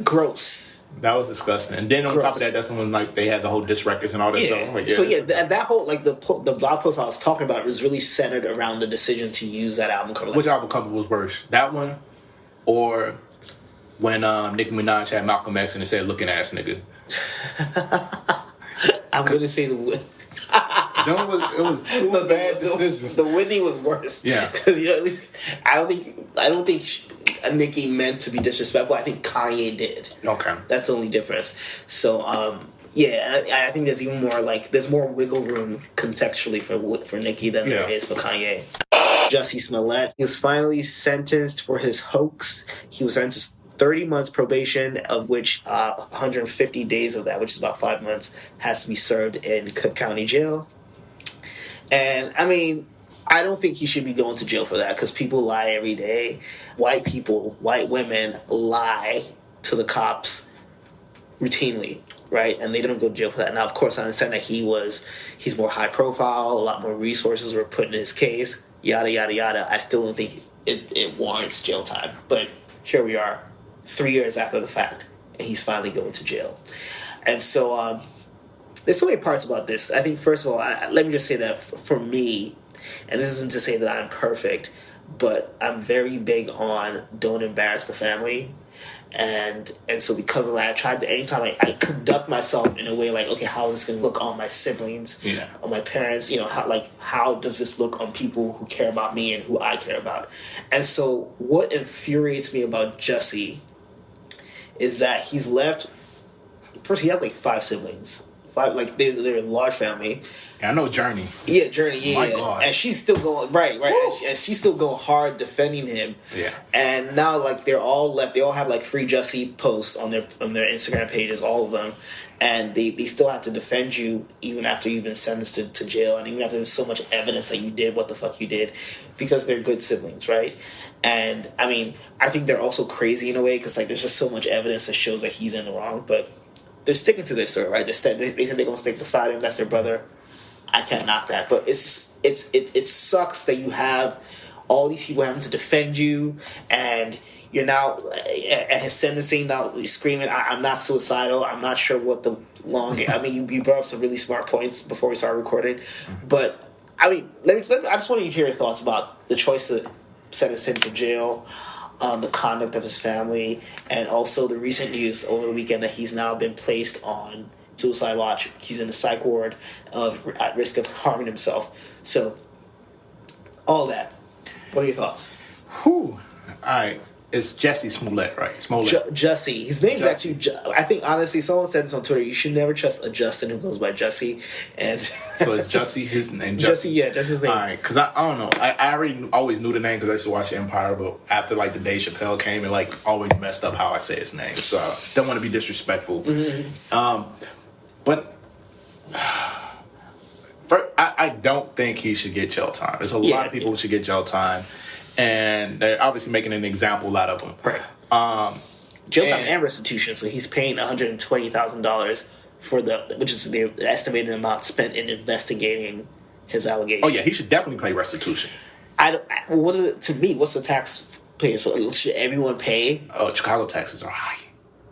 gross. That was disgusting. And then on top of that, that's when, like, they had the whole diss records and all that stuff. Like, so that whole, like, the blog post I was talking about was really centered around the decision to use that album cover. Which album cover was worse, that one, or when Nicki Minaj had Malcolm X and it said "looking ass nigga"? I'm gonna say the. It was two bad decisions. The Whitney was worse. Yeah, because at least I don't think Nicki meant to be disrespectful. I think Kanye did. Okay, that's the only difference. So I think there's even more, like, there's more wiggle room contextually for Nicki than there is for Kanye. Jussie Smollett, he was finally sentenced for his hoax. He was sentenced 30 months probation, of which 150 days of that, which is about 5 months, has to be served in Cook County Jail. And, I mean, I don't think he should be going to jail for that, because people lie every day. White people, white women lie to the cops routinely, right? And they don't go to jail for that. Now, of course, I understand that he's more high profile, a lot more resources were put in his case, yada, yada, yada. I still don't think it warrants jail time. But here we are, 3 years after the fact, and he's finally going to jail. And so there's so many parts about this. I think, first of all, let me just say that for me, and this isn't to say that I'm perfect, but I'm very big on don't embarrass the family. And so because of that, I tried to, anytime I conduct myself in a way like, okay, how is this going to look on my siblings, on my parents, you know, how does this look on people who care about me and who I care about? And so what infuriates me about Jussie is that he's left, first he had like 5 siblings. 5, like, they're a large family. Yeah, I know Journey. Yeah, Journey. Yeah, My God. And she's still going right, and she's still going hard defending him. Yeah. And now, like, they're all left. They all have, like, free Jussie posts on their Instagram pages, all of them, and they still have to defend you even after you've been sentenced to jail, and even after there's so much evidence that you did what the fuck you did, because they're good siblings, right? And I mean, I think they're also crazy in a way, because, like, there's just so much evidence that shows that he's in the wrong, but they're sticking to their story, right? They said they're going to stick beside him. That's their brother. I can't knock that. But it sucks that you have all these people having to defend you, and you're now at his sentencing now screaming, "I'm not suicidal. I'm not sure what the long." I mean, you brought up some really smart points before we started recording, but I mean, I just want to hear your thoughts about the choice to sentence him to jail. the conduct of his family, and also the recent news over the weekend that he's now been placed on suicide watch. He's in the psych ward at risk of harming himself. So, all that. What are your thoughts? Whew. All right. It's Jussie Smollett, right? Smollett. Jussie. His name's actually. I think honestly, someone said this on Twitter. You should never trust a Justin who goes by Jussie. And so is Jussie his name? Jussie, yeah, Jussie's name. All right, because I don't know. I already always knew the name because I used to watch Empire, but after like the Dave Chappelle came, it like always messed up how I say his name. So I don't want to be disrespectful. But I don't think he should get jail time. There's a lot of people who should get jail time. And they're obviously making an example out of him. Right. Jail time and restitution. So he's paying $120,000 for which is the estimated amount spent in investigating his allegations. Oh yeah, he should definitely pay restitution. To me, what's the tax pay? So should everyone pay? Oh, Chicago taxes are high.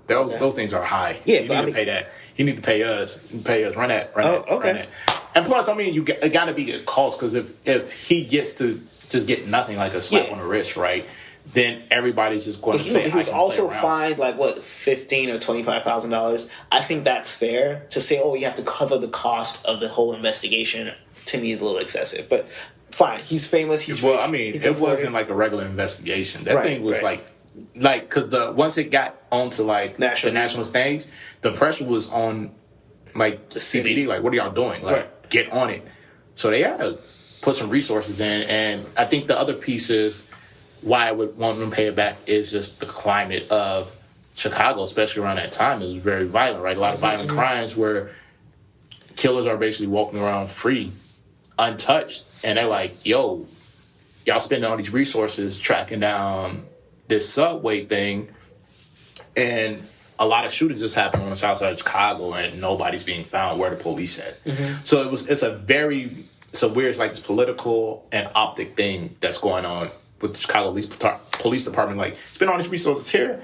Those things are high. Yeah, you need to pay that. You need to pay us. Run that. Run that. And plus, I mean, it got to be a cost because if he gets to just get nothing like a slap on the wrist, right? Then everybody's just going to say. He was also fined like what, $15,000 or $25,000. I think that's fair to say. Oh, you have to cover the cost of the whole investigation. To me, is a little excessive, but fine. He's famous. He's rich. I mean, it wasn't like a regular investigation. That thing was like because once it got onto like the national stage, the pressure was on like the CBD. Like, what are y'all doing? Like, get on it. So they had to put some resources in, and I think the other piece is why I would want them to pay it back is just the climate of Chicago, especially around that time. It was very violent, right? A lot of violent crimes where killers are basically walking around free, untouched, and they're like, yo, y'all spending all these resources tracking down this subway thing, and a lot of shootings just happen on the south side of Chicago, and nobody's being found where the police at. So it's a weird, like, this political and optic thing that's going on with the Chicago Police Department. Like, spend all these resources here,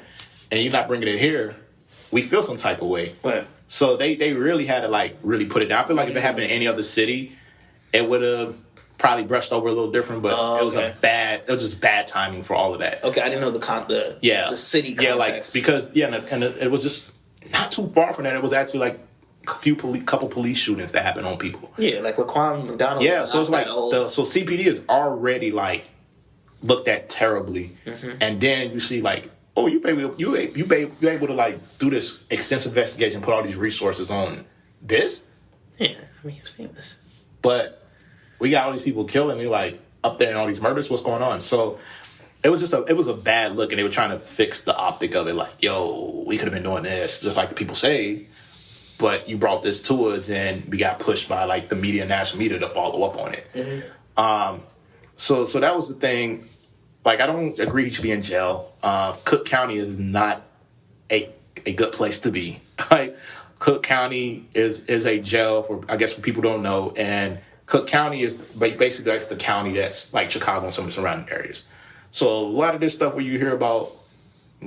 and you're not bringing it here. We feel some type of way. Right. So they really had to, like, really put it down. I feel like if it happened in any other city, it would have probably brushed over a little different, but it was just bad timing for all of that. Okay, I didn't know the city context. Yeah, like, because, and it was just not too far from that. It was actually, like, couple police shootings that happened on people. Yeah, like Laquan McDonald. Yeah, so it's like so CPD is already like looked at terribly, and then you see like, oh, you able to like do this extensive investigation, put all these resources on this. Yeah, I mean, it's famous, but we got all these people killing me like up there in all these murders. What's going on? So it was a bad look, and they were trying to fix the optic of it. Like, yo, we could have been doing this, just like the people say. But you brought this to us, and we got pushed by like the national media to follow up on it. So that was the thing. Like, I don't agree he should be in jail. Cook County is not a good place to be. Like, Cook County is a jail for people who don't know, and Cook County is basically that's the county that's like Chicago and some of the surrounding areas. So a lot of this stuff where you hear about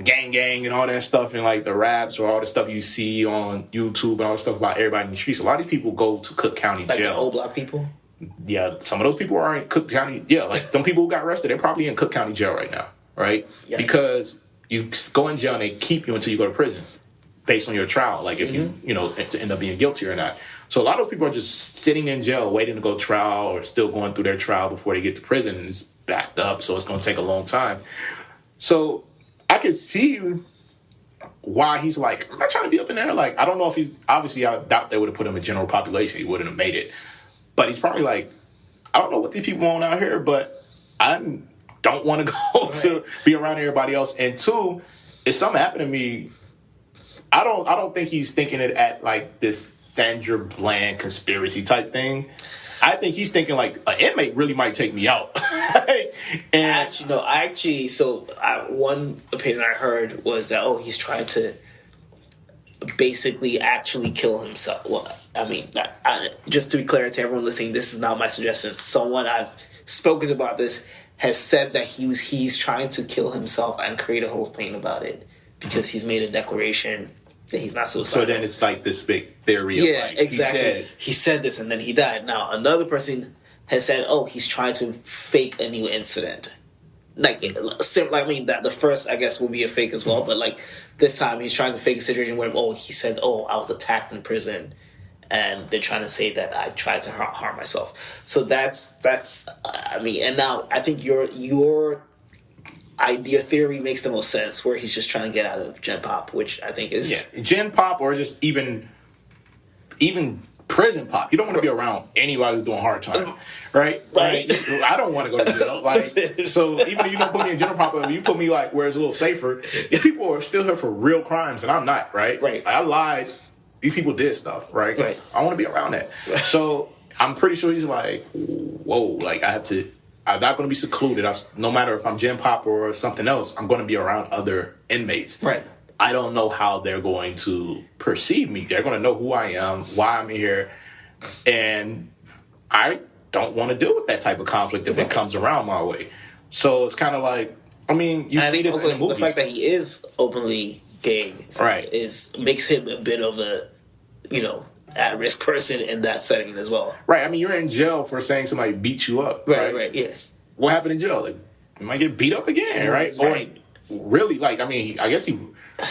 gang and all that stuff and like the raps or all the stuff you see on YouTube and all the stuff about everybody in the streets. A lot of these people go to Cook County jail. Like the old block people? Yeah, some of those people are in Cook County. Yeah, like some people who got arrested, they're probably in Cook County jail right now, right? Yikes. Because you go in jail and they keep you until you go to prison based on your trial, like if you end up being guilty or not. So a lot of those people are just sitting in jail waiting to go to trial or still going through their trial before they get to prison, and it's backed up, so it's going to take a long time. So I can see why he's like, I'm not trying to be up in there. Like, I don't know if he's, obviously I doubt they would have put him in general population. He wouldn't have made it. But he's probably like, I don't know what these people want out here, but I don't want to go to be around everybody else. And two, if something happened to me, I don't think he's thinking it at like this Sandra Bland conspiracy type thing. I think he's thinking like an inmate really might take me out. And one opinion I heard was that he's trying to basically actually kill himself. Well, I mean, just to be clear to everyone listening, this is not my suggestion. Someone I've spoken about this has said that he's trying to kill himself and create a whole thing about it because he's made a declaration that he's not suicidal. So then it's like this big theory of like, exactly. He said this and then he died. Now, another person has said, he's trying to fake a new incident. like I mean that the first I guess will be a fake as well, but like this time he's trying to fake a situation where he said I was attacked in prison, and they're trying to say that I tried to harm myself. So that's I mean, and now I think your idea theory makes the most sense, where he's just trying to get out of Gen Pop, which I think is Gen Pop, or just even prison pop. You don't want to be around anybody who's doing hard time, right? Right. Like, I don't want to go to jail. Like, so even if you don't put me in general pop, you put me like where it's a little safer. These people are still here for real crimes, and I'm not, right? Right. I lied. These people did stuff, right? Right. I want to be around that. So I'm pretty sure he's like, whoa, like I'm not going to be secluded. No matter if I'm Gen Pop or something else, I'm going to be around other inmates. Right. I don't know how they're going to perceive me. They're going to know who I am, why I'm here, and I don't want to deal with that type of conflict if it comes around my way. So it's kind of like, I mean, you see this in the movies. The fact that he is openly gay, right, makes him a bit of a, at-risk person in that setting as well. Right. I mean, you're in jail for saying somebody beat you up. Right. Yeah. What happened in jail? Like, you might get beat up again, right? Right. Or really, like, I mean, I guess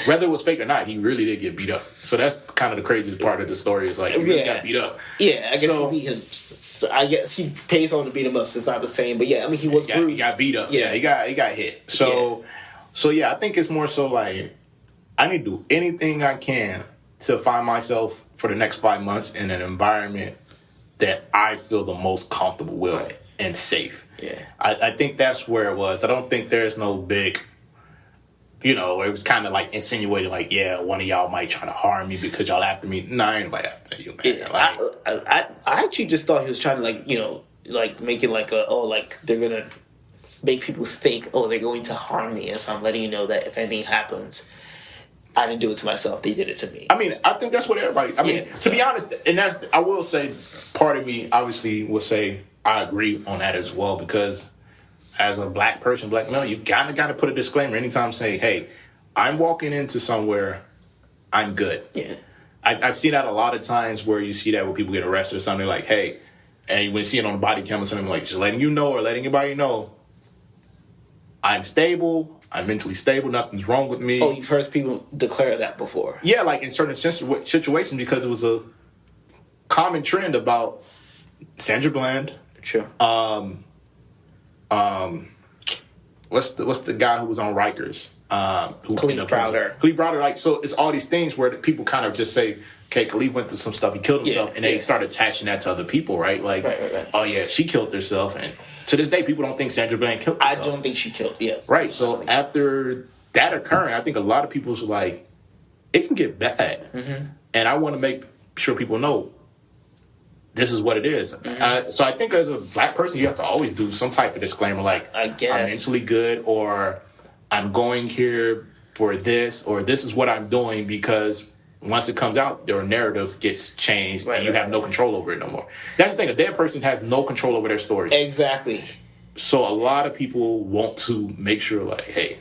whether it was fake or not, he really did get beat up. So that's kind of the craziest part of the story, is like, he really got beat up. Yeah, I guess he pays someone to beat him up, so it's not the same. But yeah, I mean, he was bruised. He got beat up. Yeah, he got hit. So I think it's more so like, I need to do anything I can to find myself for the next 5 months in an environment that I feel the most comfortable with and safe. Yeah, I think that's where it was. I don't think there's no big, it was kind of like insinuating, like, yeah, one of y'all might try to harm me because y'all after me. Nah, ain't nobody after you, man. Yeah, like, I actually just thought he was trying to make it like they're gonna make people think, they're going to harm me, and so I'm letting you know that if anything happens, I didn't do it to myself, they did it to me. I mean, I think that's what everybody, to be honest, and I will say, part of me obviously will say I agree on that as well, because as a black person, black male, you got to put a disclaimer anytime, say, hey, I'm walking into somewhere, I'm good. Yeah. I've seen that a lot of times where you see that when people get arrested or something, like, hey, and when you see it on the body cam or something, like, just letting you know or letting anybody know, I'm stable, I'm mentally stable, nothing's wrong with me. Oh, you've heard people declare that before? Yeah, like in certain situations, because it was a common trend about Sandra Bland. Sure. What's the guy who was on Rikers? Khalif Browder. Khalif Browder. Like, so it's all these things where people kind of just say, okay, Khalif went through some stuff, he killed himself, and they start attaching that to other people, right? Like, right. Oh yeah, she killed herself, and to this day, people don't think Sandra Bland killed herself. I don't think she killed. Yeah. Right. So after that occurring, I think a lot of people's like, it can get bad, and I want to make sure people know this is what it is. So I think as a black person, you have to always do some type of disclaimer, like, I guess I'm mentally good, or I'm going here for this, or this is what I'm doing, because once it comes out, your narrative gets changed, and you have no control over it no more. That's the thing. A dead person has no control over their story. Exactly. So a lot of people want to make sure, like, hey,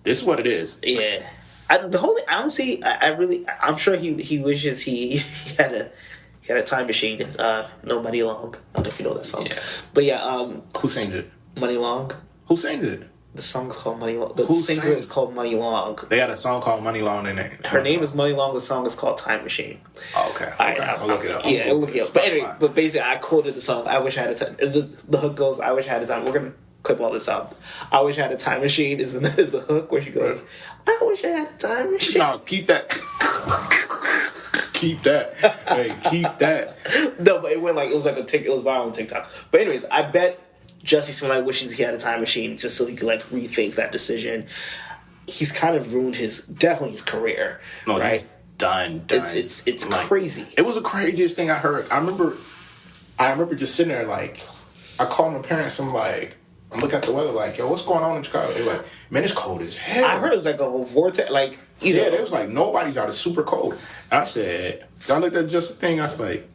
this is what it is. Yeah. The whole thing, honestly, I'm sure he wishes he had a time machine. No Money Long. I don't know if you know that song. Yeah. But yeah, Who sings it? Money Long. Who sings it? The song's called Money Long. The singer is called Money Long. They got a song called Money Long in it. Her name is Money Long. The song is called Time Machine. Oh, okay. I'll look it up. Yeah, I'll look it up. But anyway, basically, I quoted the song. I wish I had a time. The hook goes, I wish I had a time. We're gonna clip all this out. I wish I had a time machine is the hook where she goes, I wish I had a time machine. No, keep that. Keep that. Hey, keep that. No, but it was viral on TikTok. But anyways, I bet Jussie Smollett wishes he had a time machine just so he could rethink that decision. He's kind of ruined his career. No, right? he's done. It's crazy. It was the craziest thing I heard. I remember just sitting there, like, I called my parents. I'm looking at the weather, like, yo, what's going on in Chicago? They're like, man, it's cold as hell. I heard it was like a vortex, it was like nobody's out. It's super cold. And I said, I looked at just the thing. I was like,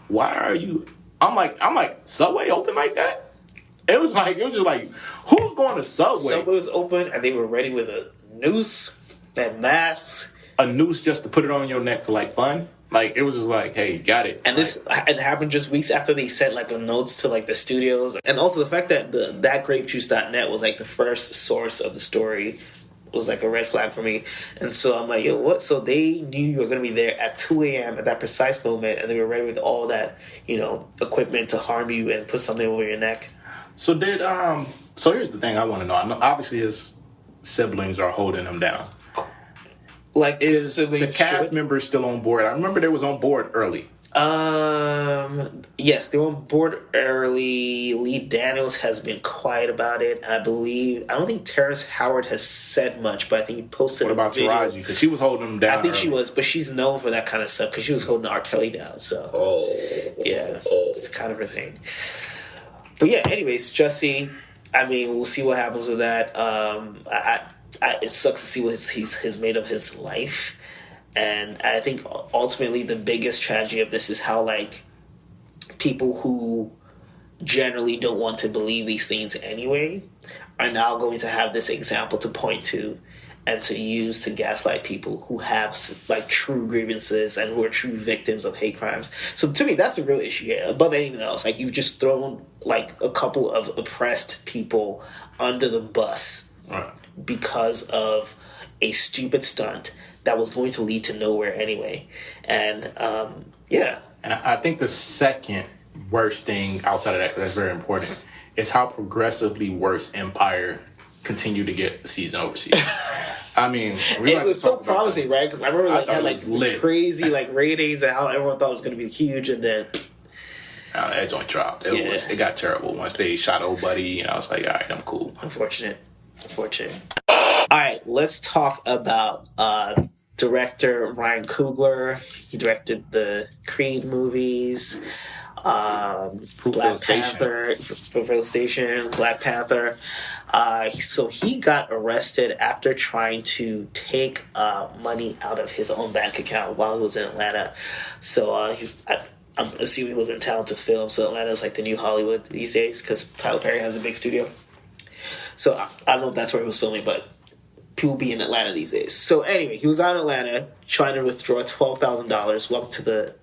why are you? I'm like, Subway open like that? It was just like, who's going to Subway? Subway was open, and they were ready with a noose and masks. a noose just to put it on your neck for like fun. Like it was just like, hey, you got it. And this it happened just weeks after they sent like the notes to like the studios, and also the fact that thatgrapejuice.net was like the first source of the story was like a red flag for me. And so I'm like, yo, what? So they knew you were going to be there at 2 a.m. at that precise moment, and they were ready with all that, equipment to harm you and put something over your neck. So so here's the thing I want to know. I know obviously his siblings are holding him down. Like, is the cast members still on board? I remember they was on board early. Yes, they were on board early. Lee Daniels has been quiet about it. I don't think Terrence Howard has said much, but I think he posted What about Taraji? Because she was holding him down. I think she was, but she's known for that kind of stuff because she was holding R. Kelly down. So, it's kind of her thing. But yeah, anyways, Jussie. I mean, we'll see what happens with that. It sucks to see what he's made of his life. And I think ultimately the biggest tragedy of this is how, like, people who generally don't want to believe these things anyway are now going to have this example to point to and to use to gaslight people who have, like, true grievances and who are true victims of hate crimes. So to me, that's a real issue here. Above anything else, like, you've just thrown, like, a couple of oppressed people under the bus because of a stupid stunt that was going to lead to nowhere anyway. And, And I think the second worst thing outside of that, because that's very important, is how progressively worse Empire continued to get season over season. I mean, it was so promising, right? Because I remember it had like the crazy like ratings and how everyone thought it was going to be huge, and then that joint dropped. It got terrible once they shot old buddy, and I was like, all right, I'm cool. Unfortunate. All right, let's talk about director Ryan Coogler. He directed the Creed movies, Black Panther, Fruitvale Station, Black Panther. So he got arrested after trying to take money out of his own bank account while he was in Atlanta. So I'm assuming he was in town to film. So Atlanta's like the new Hollywood these days because Tyler Perry has a big studio. So I don't know if that's where he was filming, but people be in Atlanta these days. So anyway, he was out in Atlanta trying to withdraw $12,000. Welcome to the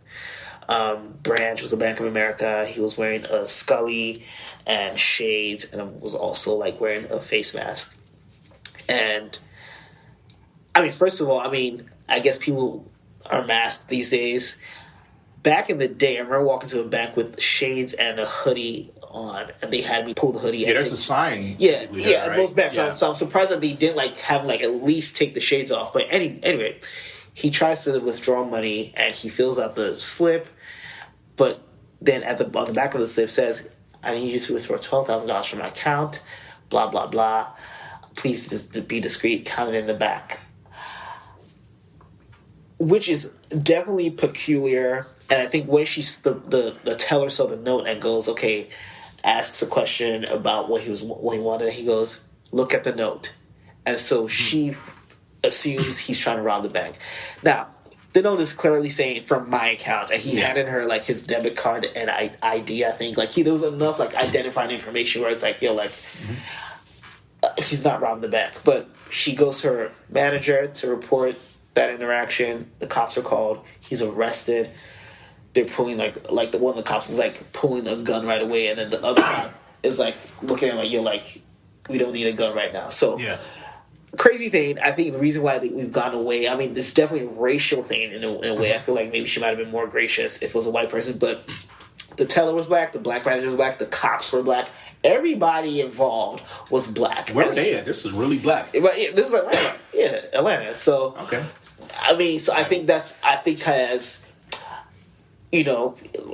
branch. Was the Bank of America. He was wearing a Scully and shades, and was also like wearing a face mask. And I mean, first of all, I guess people are masked these days. Back in the day, I remember walking to a bank with shades and a hoodie on, and they had me pull the hoodie. Yeah, there's a sign. Yeah, right? Most banks. Yeah. So I'm surprised that they didn't like have him like at least take the shades off. But anyway, he tries to withdraw money and he fills out the slip, but then on the back of the slip says, "I need you to withdraw $12,000 from my account." Blah blah blah. Please just be discreet. Count it in the back. Which is definitely peculiar, and I think when the teller saw the note and goes, okay, asks a question about what he wanted, and he goes, look at the note, and so she assumes he's trying to rob the bank. Now, the note is clearly saying from my account, and he handed her like his debit card and ID. I think like there was enough like identifying information where it's like he's not robbing the bank, but she goes to her manager to report that interaction. The cops are called. He's arrested. They're pulling like the one of the cops is like pulling a gun right away, and then the other cop is like looking at him like, you're like, we don't need a gun right now. So crazy thing. I think the reason why we've gotten away. I mean, there's definitely a racial thing in a way. I feel like maybe she might have been more gracious if it was a white person, but the teller was black, the black manager was black, the cops were black. Everybody involved was black. Where were they at? This is really black. But this is Atlanta. Yeah, Atlanta. So okay. I think has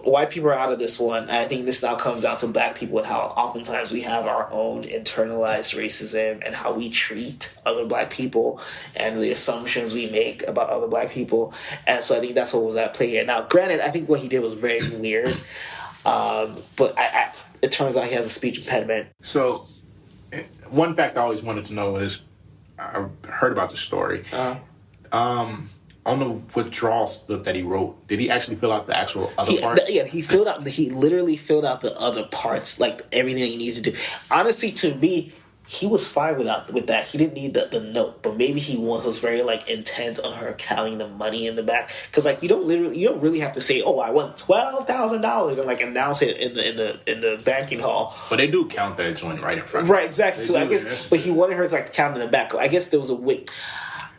white people are out of this one. I think this now comes down to black people and how oftentimes we have our own internalized racism and how we treat other black people and the assumptions we make about other black people. And so I think that's what was at play here. Now, granted, I think what he did was very weird, but it turns out he has a speech impediment. So, one fact I always wanted to know is, I heard about the story. On the withdrawal slip that he wrote, did he actually fill out the actual other parts? He literally filled out the other parts, like everything he needs to do. Honestly, to me, he was fine with that. He didn't need the note, but maybe he was very like intent on her counting the money in the back. Because like you don't really have to say, "Oh, I won $12,000," and like announce it in the banking hall. But they do count that joint right in front. Right, exactly. So I guess, but he wanted her to like count in the back. I guess there was a way.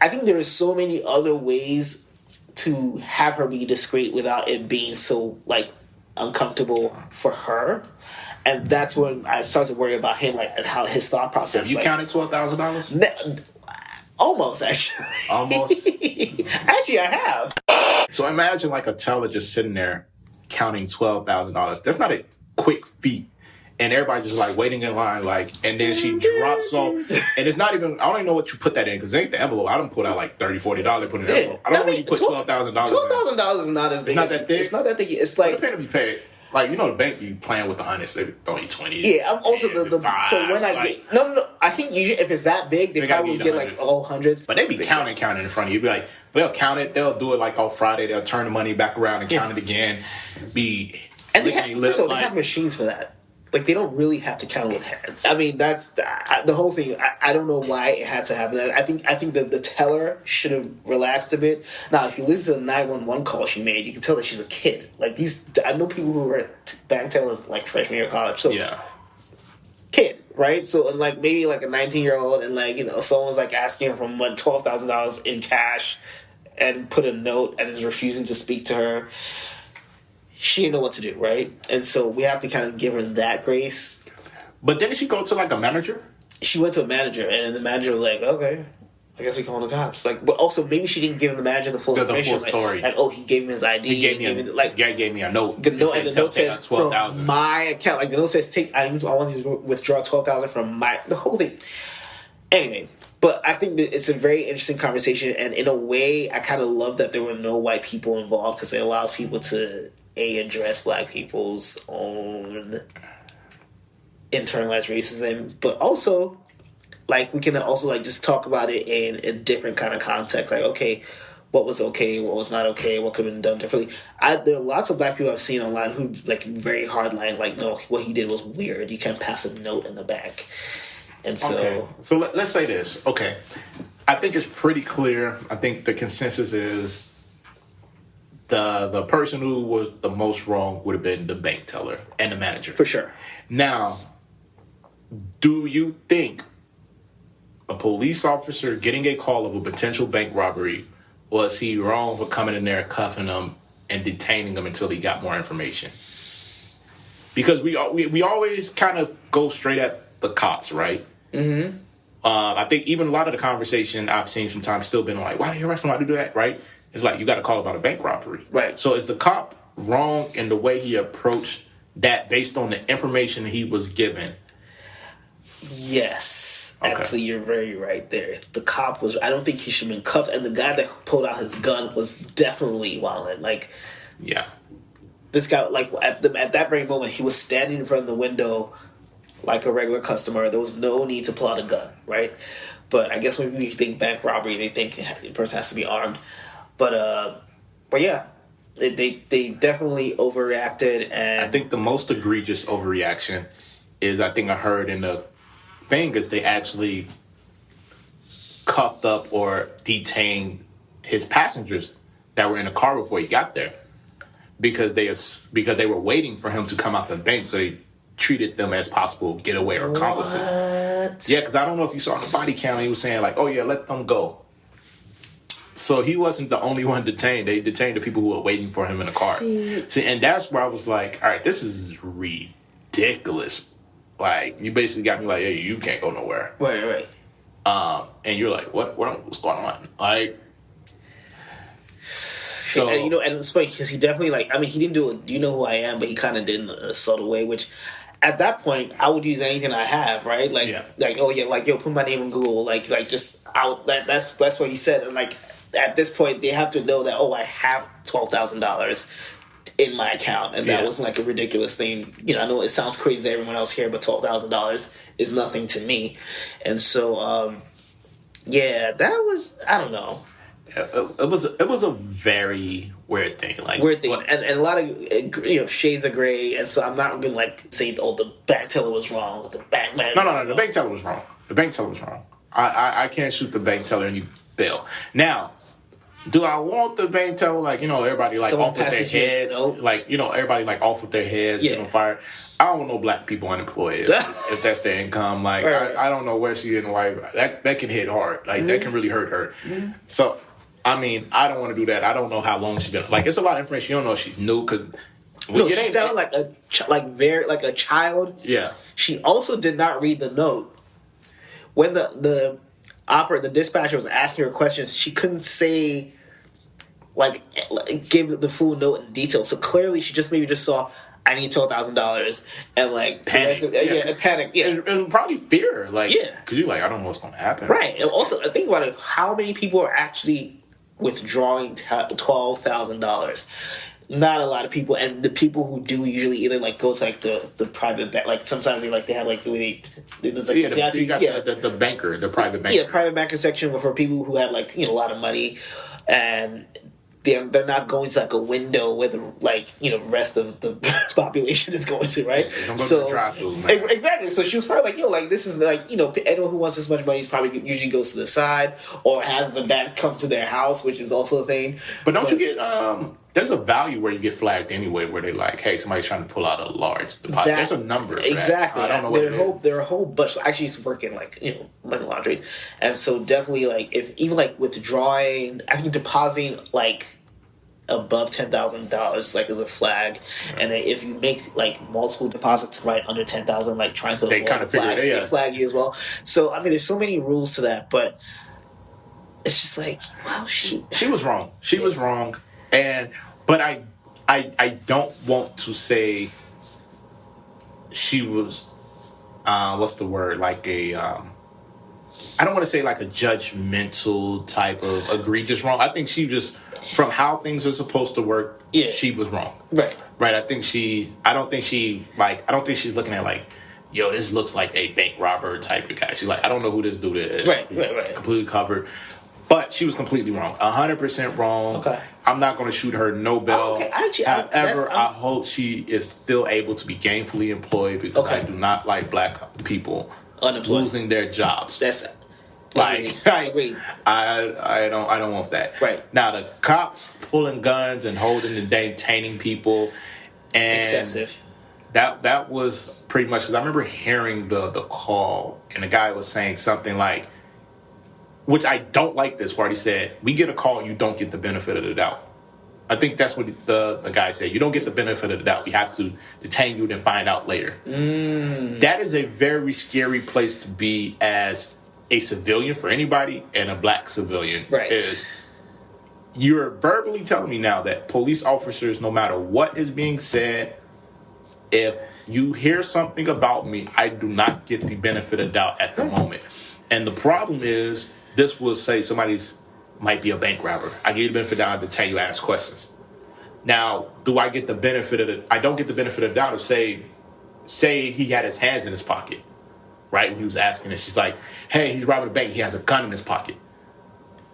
I think there are so many other ways to have her be discreet without it being so like uncomfortable for her. And that's when I started to worry about him, like, and how his thought process. Have you counted $12,000? Almost, actually. Almost? Actually, I have. So imagine, like, a teller just sitting there counting $12,000. That's not a quick feat. And everybody's just, like, waiting in line, like, and then she drops off. And it's not even, I don't even know what you put that in, because it ain't the envelope. I don't put out, like, $30, $40, put in the envelope. I don't know when you put $12,000 $12,000 is not as big. It's not that big? It's not that big. It's like... Depending if you pay it. Like, you know, the bank be playing with the honest. They throw you 20. Yeah, I'm also 10, the 5, so when I like, get no. I think usually if it's that big, they probably get like all hundreds. But they be counting in front of you. Be like, they'll count it. They'll do it like on Friday. They'll turn the money back around and count it again. And they have machines for that. Like, they don't really have to count with hands. I mean, that's the whole thing. I don't know why it had to happen. I think that the teller should have relaxed a bit. Now, if you listen to the 911 call she made, you can tell that she's a kid. Like, I know people who were bank tellers like freshman year of college. So, yeah. Kid, right? So, and like maybe like a 19-year-old, and like, you know, someone's like asking her for $12,000 in cash and put a note and is refusing to speak to her. She didn't know what to do, right? And so we have to kind of give her that grace. But didn't she go to like a manager? She went to a manager, and the manager was like, "Okay, I guess we call the cops." Like, but also maybe she didn't give the manager the full information. The full story. Like, oh, he gave me his ID. He gave me a note. The note, and the note says $12,000 from my account. Like the note says, I want you to withdraw $12,000 from the whole thing. Anyway. But I think that it's a very interesting conversation, and in a way, I kind of love that there were no white people involved, because it allows people to address black people's own internalized racism, but also, like, we can also like just talk about it in a different kind of context. Like, okay, what was okay, what was not okay, what could have been done differently. There are lots of black people I've seen online who like very hardline, like, no, what he did was weird. You can't pass a note in the back. And so, okay. So let's say this. Okay, I think it's pretty clear. I think the consensus is the person who was the most wrong would have been the bank teller and the manager. For sure. Now, do you think a police officer getting a call of a potential bank robbery, was he wrong for coming in there, cuffing them, and detaining them until he got more information? Because we always kind of go straight at the cops, right? Mm-hmm. I think even a lot of the conversation I've seen sometimes still been like, why did you arrest him? Why did you do that? Right? It's like, you got to call about a bank robbery. Right. So is the cop wrong in the way he approached that based on the information he was given? Yes. Okay. Actually, you're very right there. The cop was, I don't think he should have been cuffed, and the guy that pulled out his gun was definitely wilding. Like, yeah. This guy, like, at that very moment, he was standing in front of the window like a regular customer. There was no need to pull out a gun, right? But I guess when we think bank robbery, they think the person has to be armed. But yeah, they definitely overreacted. And I think the most egregious overreaction is, I think I heard in the thing, is they actually cuffed up or detained his passengers that were in the car before he got there, because they were waiting for him to come out the bank, so they treated them as possible getaway or accomplices. What? Yeah, because I don't know if you saw the body count. He was saying like, "Oh yeah, let them go." So he wasn't the only one detained. They detained the people who were waiting for him in the car. See, and that's where I was like, all right, this is ridiculous. Like, you basically got me like, hey, you can't go nowhere. Right. And you're like, what's going on? Like, so, and, and it's funny because he definitely, like, I mean, he didn't do it, "Do you know who I am?" But he kind of did in a subtle way, which at that point I would use anything I have, right? Like, like, oh yeah, like, yo, put my name in Google, like just out. That's what he said, and like at this point they have to know that, oh, I have $12,000 in my account, and that wasn't like a ridiculous thing. I know it sounds crazy to everyone else here, but $12,000 is nothing to me, and so that was, I don't know. It was a very weird thing. Like weird thing, and a lot of shades of gray. And so I'm not gonna like say, oh, the bank teller was wrong. The bank man. No. The bank teller was wrong. The bank teller was wrong. I can't shoot the bank teller and you bail. Now, do I want the bank teller, like, everybody like Someone off with their passes you a heads, note. like, everybody like off with their heads, Yeah. getting fired? I don't want no black people unemployed if that's their income. Like, Right. I don't know where she getting away. That can hit hard. Like, that can really hurt her. So, I mean, I don't want to do that. I don't know how long she's been. Like, it's a lot of information. You don't know if she's new because. No, she sounded like a child. Yeah. She also did not read the note. When the dispatcher was asking her questions, she couldn't say, like give the full note in detail. So clearly, she maybe just saw, I need $12,000, and like Panic. and panic, And probably fear, like, Yeah. because you're like, I don't know what's going to happen. right. And also, think about it: how many people are actually withdrawing $12,000? Not a lot of people, and the people who do usually either like go to like the private bank. Like sometimes they have like the way there's like the banker, the private banker. Yeah, private banking section for people who have like a lot of money, and they're not going to like a window where the rest of the population is going to, right? Yeah, don't go to the drive-thru, man. Exactly. So she was probably like, this is like anyone who wants this much money is probably usually goes to the side or has the bank come to their house, which is also a thing. But don't you get there's a value where you get flagged anyway, where they like, hey, somebody's trying to pull out a large deposit. There's a number. For Exactly. That. I don't know what there are a whole bunch. I actually used to work in money laundering, and so definitely if even withdrawing, I think depositing above $10,000 is a flag, and then if you make multiple deposits right under 10,000, trying to they kind of figure they flag you as well. So I mean, there's so many rules to that, but it's just wow, she was wrong. She was wrong, but I don't want to say she was what's the word I don't want to say a judgmental type of egregious wrong. I think she just, from how things are supposed to work, she was wrong. Right. I don't think she's looking at yo, this looks like a bank robber type of guy. She's like, I don't know who this dude is. Right. Completely covered. But she was completely wrong. 100% wrong. Okay. I'm not going to shoot her no bell. Okay. Actually, I hope she is still able to be gainfully employed because I do not like black people losing their jobs. That's agreed. I don't want that. Right. Now the cops pulling guns and holding and detaining people and excessive. That was pretty much, because I remember hearing the call and the guy was saying something which I don't like this part. He said, we get a call, you don't get the benefit of the doubt. I think that's what the guy said. You don't get the benefit of the doubt. We have to detain you and then find out later. That is a very scary place to be as a civilian for anybody, and a black civilian. Right. Is you're verbally telling me now that police officers, no matter what is being said, if you hear something about me, I do not get the benefit of doubt at the moment. And the problem is, this will say somebody's might be a bank robber. I give you the benefit of the doubt to tell you, ask questions. Now, do I get the benefit of the? I don't get the benefit of the doubt of say he had his hands in his pocket, right? When he was asking, and she's like, "Hey, he's robbing a bank. He has a gun in his pocket."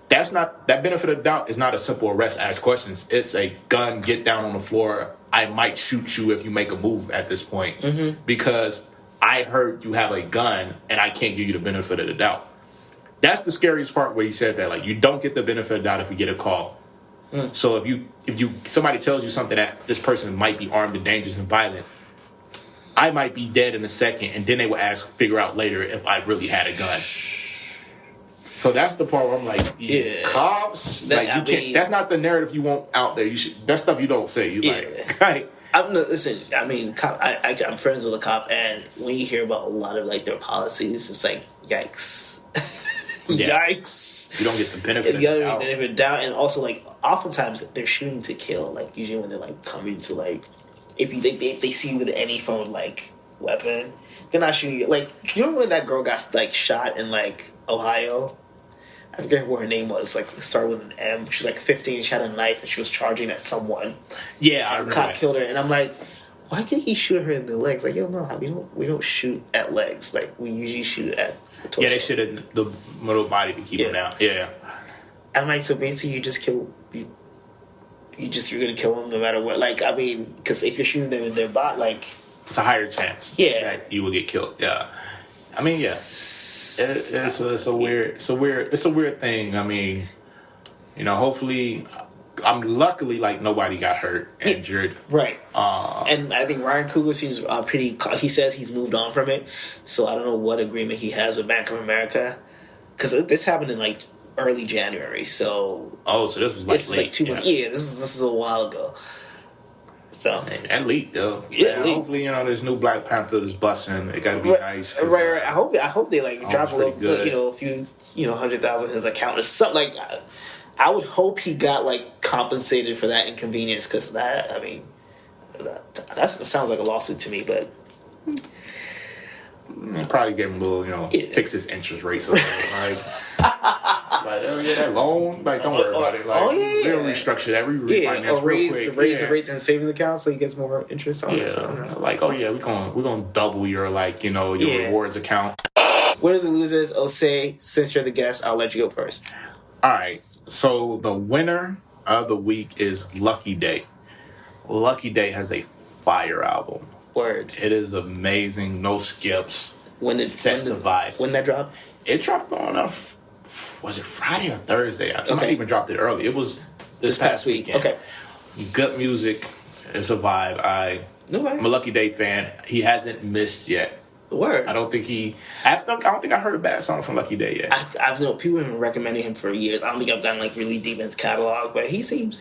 That benefit of the doubt is not a simple arrest, ask questions. It's a gun, get down on the floor. I might shoot you if you make a move at this point because I heard you have a gun and I can't give you the benefit of the doubt. That's the scariest part where he said that, you don't get the benefit of the doubt if we get a call. So if somebody tells you something that this person might be armed and dangerous and violent, I might be dead in a second, and then they will figure out later if I really had a gun. So that's the part where I'm like, cops, that's not the narrative you want out there. That's stuff you don't say. Listen, I mean, I'm friends with a cop, and when you hear about a lot of their policies, it's yikes. Yikes! You don't get the benefit of the doubt. And also, oftentimes they're shooting to kill. Usually when they're coming to if you think they see you with any form of weapon, they're not shooting you. You remember when that girl got shot in Ohio? I forget what her name was. It started with an M. She was 15. She had a knife and she was charging at someone. Yeah, and the cop killed her. And I'm like, why did he shoot her in the legs? No, we don't shoot at legs. We usually shoot at the torso. Yeah, they shoot at the middle body to keep him down. Yeah. I'm like, so basically you just kill you're gonna kill them no matter what. Like, I mean, because if you're shooting them in their bot, like, it's a higher chance that you will get killed. Yeah, I mean, yeah, it's a weird thing. I mean, hopefully, luckily like nobody got hurt, injured, right? And I think Ryan Coogler seems pretty. He says he's moved on from it, so I don't know what agreement he has with Bank of America, because this happened in like early January. So so this was like late. Like 2 months. Yeah, this is a while ago. So that leaked though. Yeah, hopefully there's new Black Panthers busting. It gotta be nice. Right. I hope they like drop a little, a few, 100,000 in his account or something. Like, I would hope he got like compensated for that inconvenience, because that that sounds like a lawsuit to me. But probably give him a little, fix his interest rates. Like, that loan, like, don't worry about it. Like, we'll restructure that. We refinance real quick. Raise the rates in the savings account so he gets more interest on it. So, like, we're gonna double your your rewards account. Winners and losers, Osay, since you're the guest, I'll let you go first. All right. So the winner of the week is Lucky Day. Lucky Day has a fire album. Word. It is amazing. No skips. When that dropped? It dropped on was it Friday or Thursday? I might even dropped it early. It was this past weekend. Okay. Good music. It's a vibe. I'm a Lucky Day fan. He hasn't missed yet. Word. I don't think I don't think I heard a bad song from Lucky Day yet. I've known people have been recommending him for years. I don't think I've gotten like really deep in his catalog, but he seems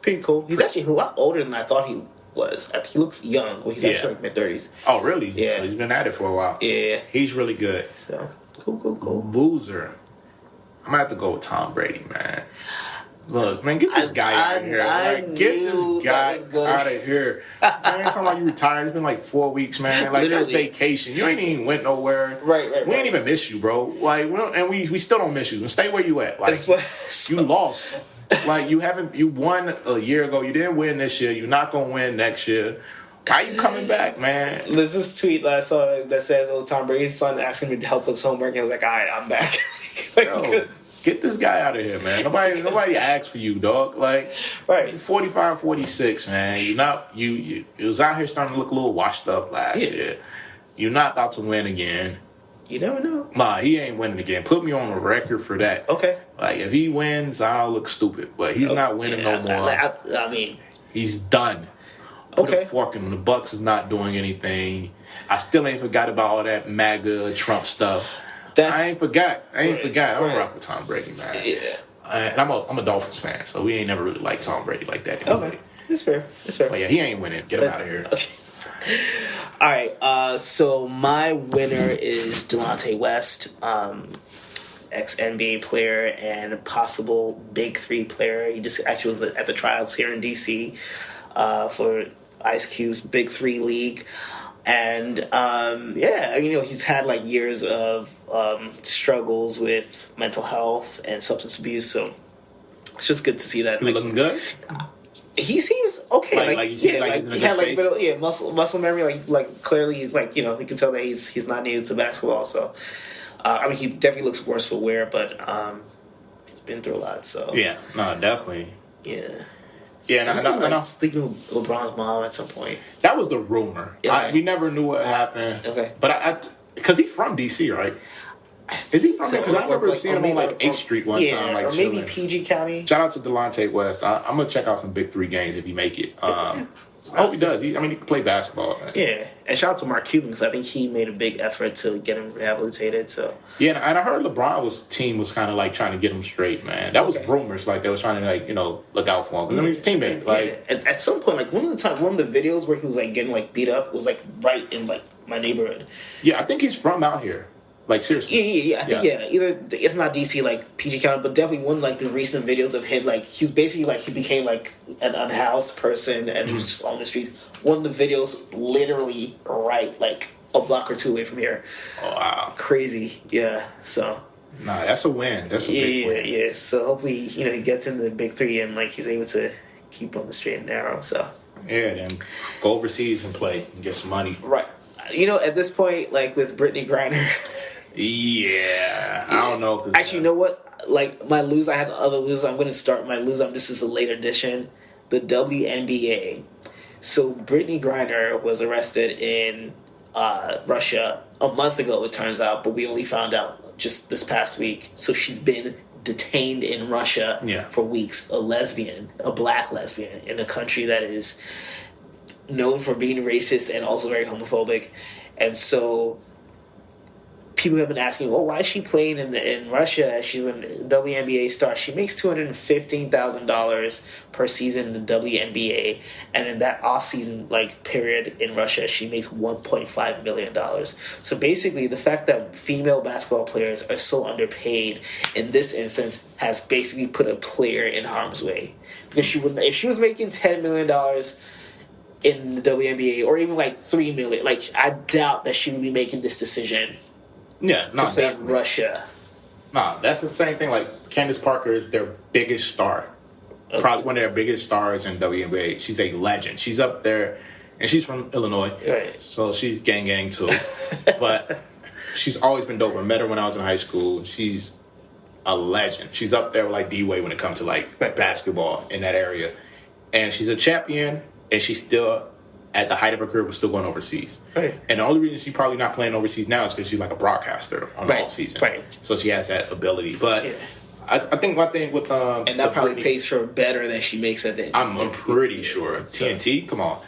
pretty cool. He's actually a lot older than I thought he was. He looks young. Well, he's actually like mid-30s. Oh, really? Yeah. So he's been at it for a while. Yeah. He's really good. So, cool. Loser. I'm going to have to go with Tom Brady, man. Look, man, get this guy out of here. Get this guy out of here. Man, talking about you retired. It's been like 4 weeks, man. Like, that's vacation. You ain't even went nowhere. Right. We ain't even miss you, bro. Like, we still don't miss you. And stay where you at. Like, you lost. Like, you won a year ago. You didn't win this year. You're not going to win next year. Why you coming back, man? There's this tweet that I saw that says, Tom Brady's son asking me to help with his homework. And I was like, all right, I'm back. Get this guy out of here, man. Nobody asked for you, dog. Like, right. 45, 46, man. You was out here starting to look a little washed up last year. You're not about to win again. You never know. Nah, he ain't winning again. Put me on the record for that. Okay. Like, if he wins, I'll look stupid. But he's not winning no more. I mean, he's done. Put a fork in him. The Bucks is not doing anything. I still ain't forgot about all that MAGA Trump stuff. I ain't forgot. I don't rock with Tom Brady, man. Yeah. And I'm a Dolphins fan, so we ain't never really liked Tom Brady like that anyway. Okay. It's fair. But yeah, he ain't winning. Get him out of here. Okay. All right. So my winner is Delonte West, ex-NBA player and possible Big 3 player. He just actually was at the trials here in D.C. For Ice Cube's Big 3 league. And he's had like years of struggles with mental health and substance abuse, so it's just good to see that. He looking good. He seems okay. He had like muscle memory. Like clearly he's like you can tell that he's not new to basketball. So he definitely looks worse for wear, but he's been through a lot. So yeah, no, definitely. Yeah. Yeah, and I'm sleeping with LeBron's mom at some point. That was the rumor. Yeah. We never knew what happened. Okay. But because he's from DC, right? Is he from there? Because I remember seeing him on like 8th Street one time. Like, or maybe PG County. Shout out to Delonte West. I'm going to check out some Big 3 games if he make it. I hope he does. He can play basketball. Man. Yeah. And shout out to Mark Cuban because I think he made a big effort to get him rehabilitated. So yeah, and I heard LeBron's team was kind of like trying to get him straight, man. That was rumors. Like they was trying to look out for him. Because he's a teammate. Like at some point, like one of the videos where he was like getting like beat up was like right in like my neighborhood. Yeah, I think he's from out here. Like seriously. Yeah. I think either if not DC, like PG County, but definitely one like the recent videos of him. Like he was basically like he became like an unhoused person and he was just on the streets. One of the videos literally right like a block or two away from here. Oh wow, crazy. Yeah. So. Nah, that's a win. That's a big win. Yeah. So hopefully he gets into the Big 3 and like he's able to keep on the straight and narrow. So. Yeah, then go overseas and play and get some money. Right. At this point, like with Brittany Griner. Yeah, I don't know. Actually, you know what? like my lose. I have other lose. I'm going to start my lose. This is a late edition. The WNBA. So Brittany Griner was arrested in Russia a month ago, it turns out, but we only found out just this past week. So she's been detained in Russia for weeks. A black lesbian in a country that is known for being racist and also very homophobic. And so people have been asking, well, why is she playing in Russia? She's a WNBA star. She makes $215,000 per season in the WNBA, and in that off-season period in Russia, she makes $1.5 million. So basically, the fact that female basketball players are so underpaid in this instance has basically put a player in harm's way, because if she was making $10 million in the WNBA, or even $3 million, I doubt that she would be making this decision. Yeah, no, to play definitely. in Russia. Nah, that's the same thing. Like Candace Parker is their biggest star, probably one of their biggest stars in WNBA. She's a legend. She's up there, and she's from Illinois, right? So she's gang too. But she's always been dope. I met her when I was in high school. She's a legend. She's up there with D Wade when it comes to basketball in that area, and she's a champion. And she's still at the height of her career, was still going overseas. Right. And the only reason she's probably not playing overseas now is because she's a broadcaster on the off season. Right. So she has that ability. But I think one thing with and that probably pays her better than she makes at the. I'm pretty sure TNT. Come on.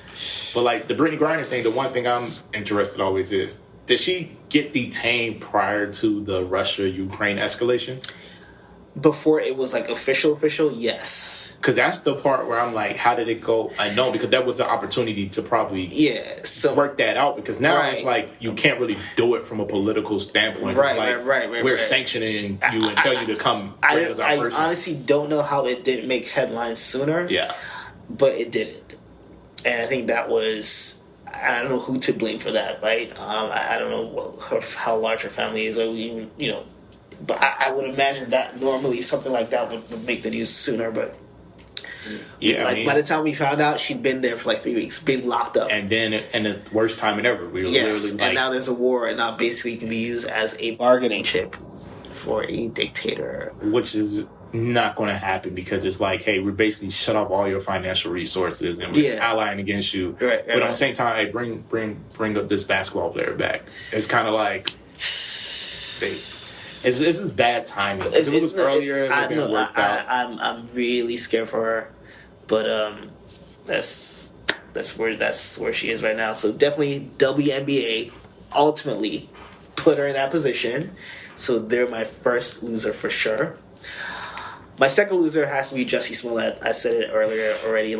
But the Brittany Griner thing, the one thing I'm interested always is, did she get detained prior to the Russia-Ukraine escalation? Before it was official, yes. Because that's the part where I'm how did it go? I know, because that was the opportunity to probably work that out. Because now it's you can't really do it from a political standpoint. Right. We're sanctioning you and tell you to come as our person. I honestly don't know how it didn't make headlines sooner. Yeah. But it didn't. And I think that was... I don't know who to blame for that, right? I don't know how large her family is, or even, but I would imagine that normally something like that would make the news sooner, but... Yeah, by the time we found out, she'd been there for 3 weeks, been locked up. And then, and the worst timing ever. We were literally and now there's a war, and now basically can be used as a bargaining chip for a dictator. Which is not going to happen, because it's hey, we're basically shut off all your financial resources, and we're allying against you. But at the same time, hey, bring up this basketball player back. It's kind of It's just bad timing. If it was earlier, it would have worked out. I'm really scared for her, but that's where she is right now. So definitely WNBA ultimately put her in that position. So they're my first loser for sure. My second loser has to be Jussie Smollett. I said it earlier already.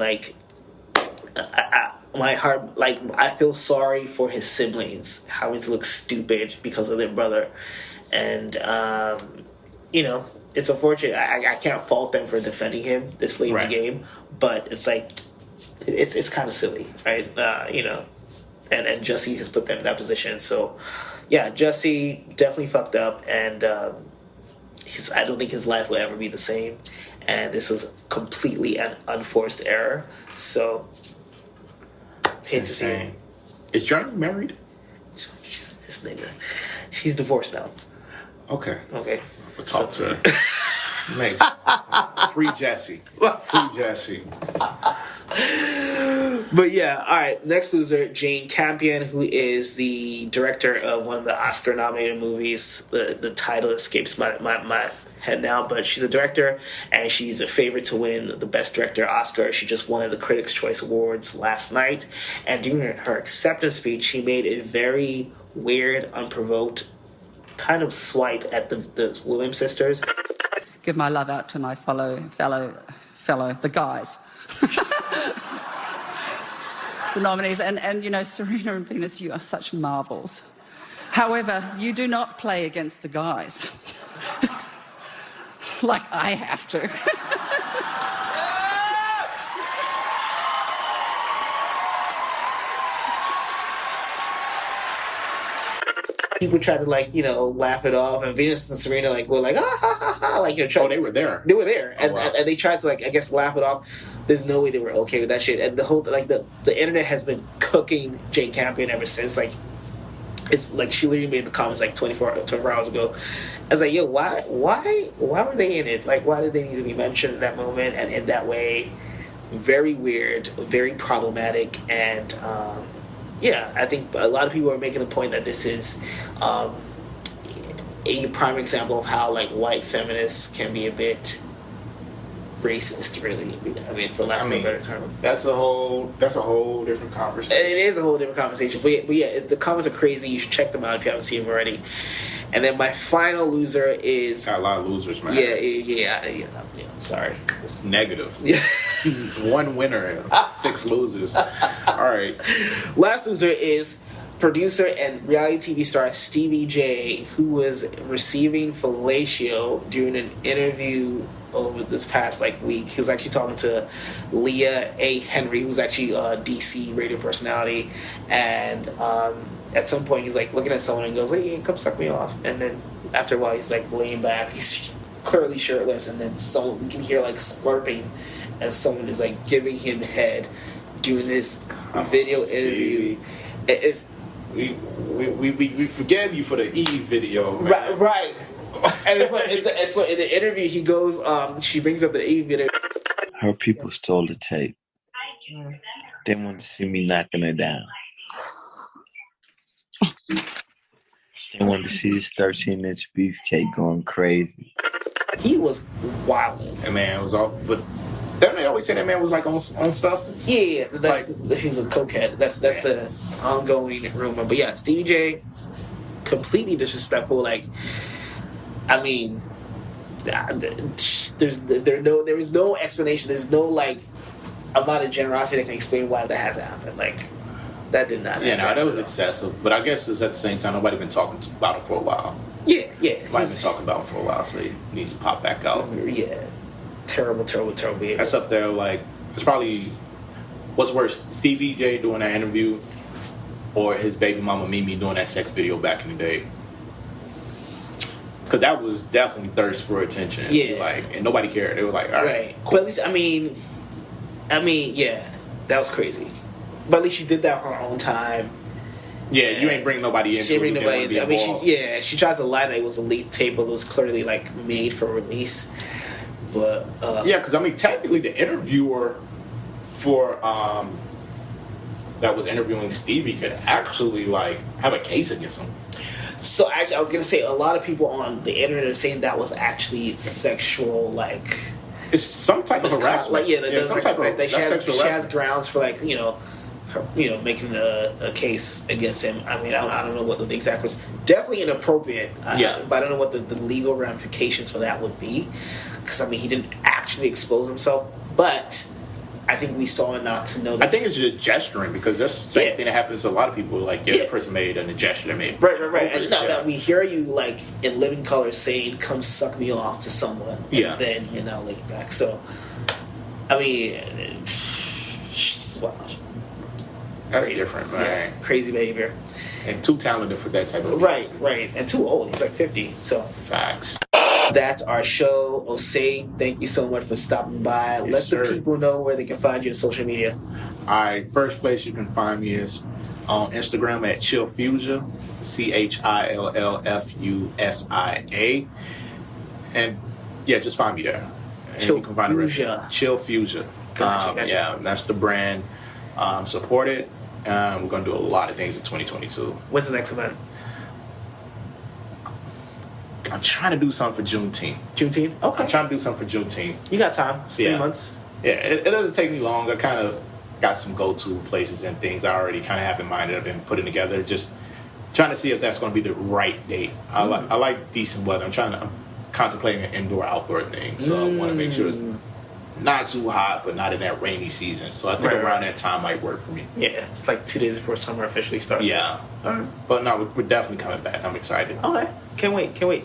My heart, I feel sorry for his siblings having to look stupid because of their brother. And, it's unfortunate. I can't fault them for defending him this late in the game, but it's it's kind of silly, right? And Jussie has put them in that position. So, yeah, Jussie definitely fucked up, and I don't think his life will ever be the same. And this was completely an unforced error. So, hate to see him. Is Journey married? This nigga. She's divorced now. Okay. We'll talk to her. Mate, free Jussie. Free Jussie. But yeah, all right. Next loser, Jane Campion, who is the director of one of the Oscar-nominated movies. The title escapes my head now, but she's a director, and she's a favorite to win the Best Director Oscar. She just won the Critics' Choice Awards last night, and during her acceptance speech, she made a very weird, unprovoked kind of swipe at the Williams sisters. Give my love out to my fellow, the guys. The nominees. And Serena and Venus, you are such marvels. However, you do not play against the guys. Like I have to. People tried to laugh it off, and Venus and Serena were ah ha ha ha, they were there. They were there, and, wow. and they tried to I guess laugh it off. There's no way they were okay with that shit, and the whole the internet has been cooking Jane Campion ever since. it's like she literally made the comments like 24 hours ago. I was like, yo, why were they in it? Like, why did they need to be mentioned in that moment and in that way? Very weird, very problematic, and I think a lot of people are making the point that this is a prime example of how like white feminists can be a bit racist, really. I mean, for lack of a better term. That's a whole different conversation. It is a whole different conversation. But yeah, the comments are crazy. You should check them out if you haven't seen them already. And then my final loser is... Got a lot of losers, man. Yeah, I'm sorry. It's negative. Yeah. One winner and 6 losers. All right. Last loser is producer and reality TV star Stevie J, who was receiving fellatio during an interview over this past week. He was actually talking to Leah A. Henry, who's actually a DC radio personality, and at some point he's like looking at someone and goes, "Hey, come suck me off." And then after a while he's like laying back, he's clearly shirtless, and then we can hear like slurping as someone is like giving him head doing this video interview. It's we forgive you for the E video, man. Right. And it's what in the interview he goes, she brings up the E video. Her people stole the tape. They wanted to see me knocking her down. They wanted to see this 13-inch beefcake going crazy. He was wild. And man, it was all. But don't they always say that man was like on stuff? Yeah, he's a cokehead. That's the ongoing rumor. But yeah, Stevie J, completely disrespectful. Like, I mean, there is no explanation. There's no like amount of generosity that can explain why that had to happen. Like, that did not. Yeah, that was excessive. But I guess it's at the same time nobody been talking about him for a while. Yeah. Nobody's been talking about him for a while, so he needs to pop back out. Yeah, terrible behavior. That's up there. Like, it's probably what's worse, Stevie J doing that interview, or his baby mama Mimi doing that sex video back in the day. Because that was definitely thirst for attention. Yeah. Like, and nobody cared. They were like, all right. Cool. But at least, I mean, yeah, that was crazy. But at least she did that on her own time. Yeah, you ain't bring nobody in. She didn't bring nobody in. I mean, she tried to lie that it was a leaked tape, but it was clearly, like, made for release. But, yeah, because, I mean, technically the interviewer for, that was interviewing Stevie could actually, like, have a case against him. So actually, I was gonna say a lot of people on the internet are saying that was actually sexual, like it's some type of harassment. Some type of she has grounds for like making a case against him. I mean, I don't know what the exact was. Definitely inappropriate. But I don't know what the legal ramifications for that would be, because I mean he didn't actually expose himself, but I think we saw enough to know. I think it's just gesturing, because that's the same thing that happens to a lot of people. Like, the person made a gesture. They made right. And now that we hear you like in living color saying, "Come suck me off" to someone, and then you're now laid back. So, I mean, it's wild. That's different, man. Yeah, crazy behavior. And too talented for that type of right, and too old. He's like 50. So facts. That's our show. Osay, thank you so much for stopping by. Let the people know where they can find you on social media. All right, first place you can find me is on Instagram at Chillfusia, ChillFusia. And yeah, just find me there. Chillfusia. Chillfusia. Gotcha. Yeah, that's the brand. Support it. We're going to do a lot of things in 2022. When's the next event? I'm trying to do something for Juneteenth. Okay. I'm trying to do something for Juneteenth. You got time. It's 3 months. Yeah, it doesn't take me long. I kind of got some go-to places and things I already kind of have in mind that I've been putting together. Just trying to see if that's going to be the right date. I like decent weather. I'm contemplating an indoor-outdoor thing. So I want to make sure it's not too hot, but not in that rainy season. So I think around that time might work for me. Yeah, it's like 2 days before summer officially starts. Yeah. All right. But no, we're definitely coming back. I'm excited. Okay. Can't wait.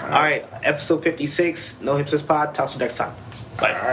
All right. Episode 56, No Hipsters Pod. Talk to you next time. Bye.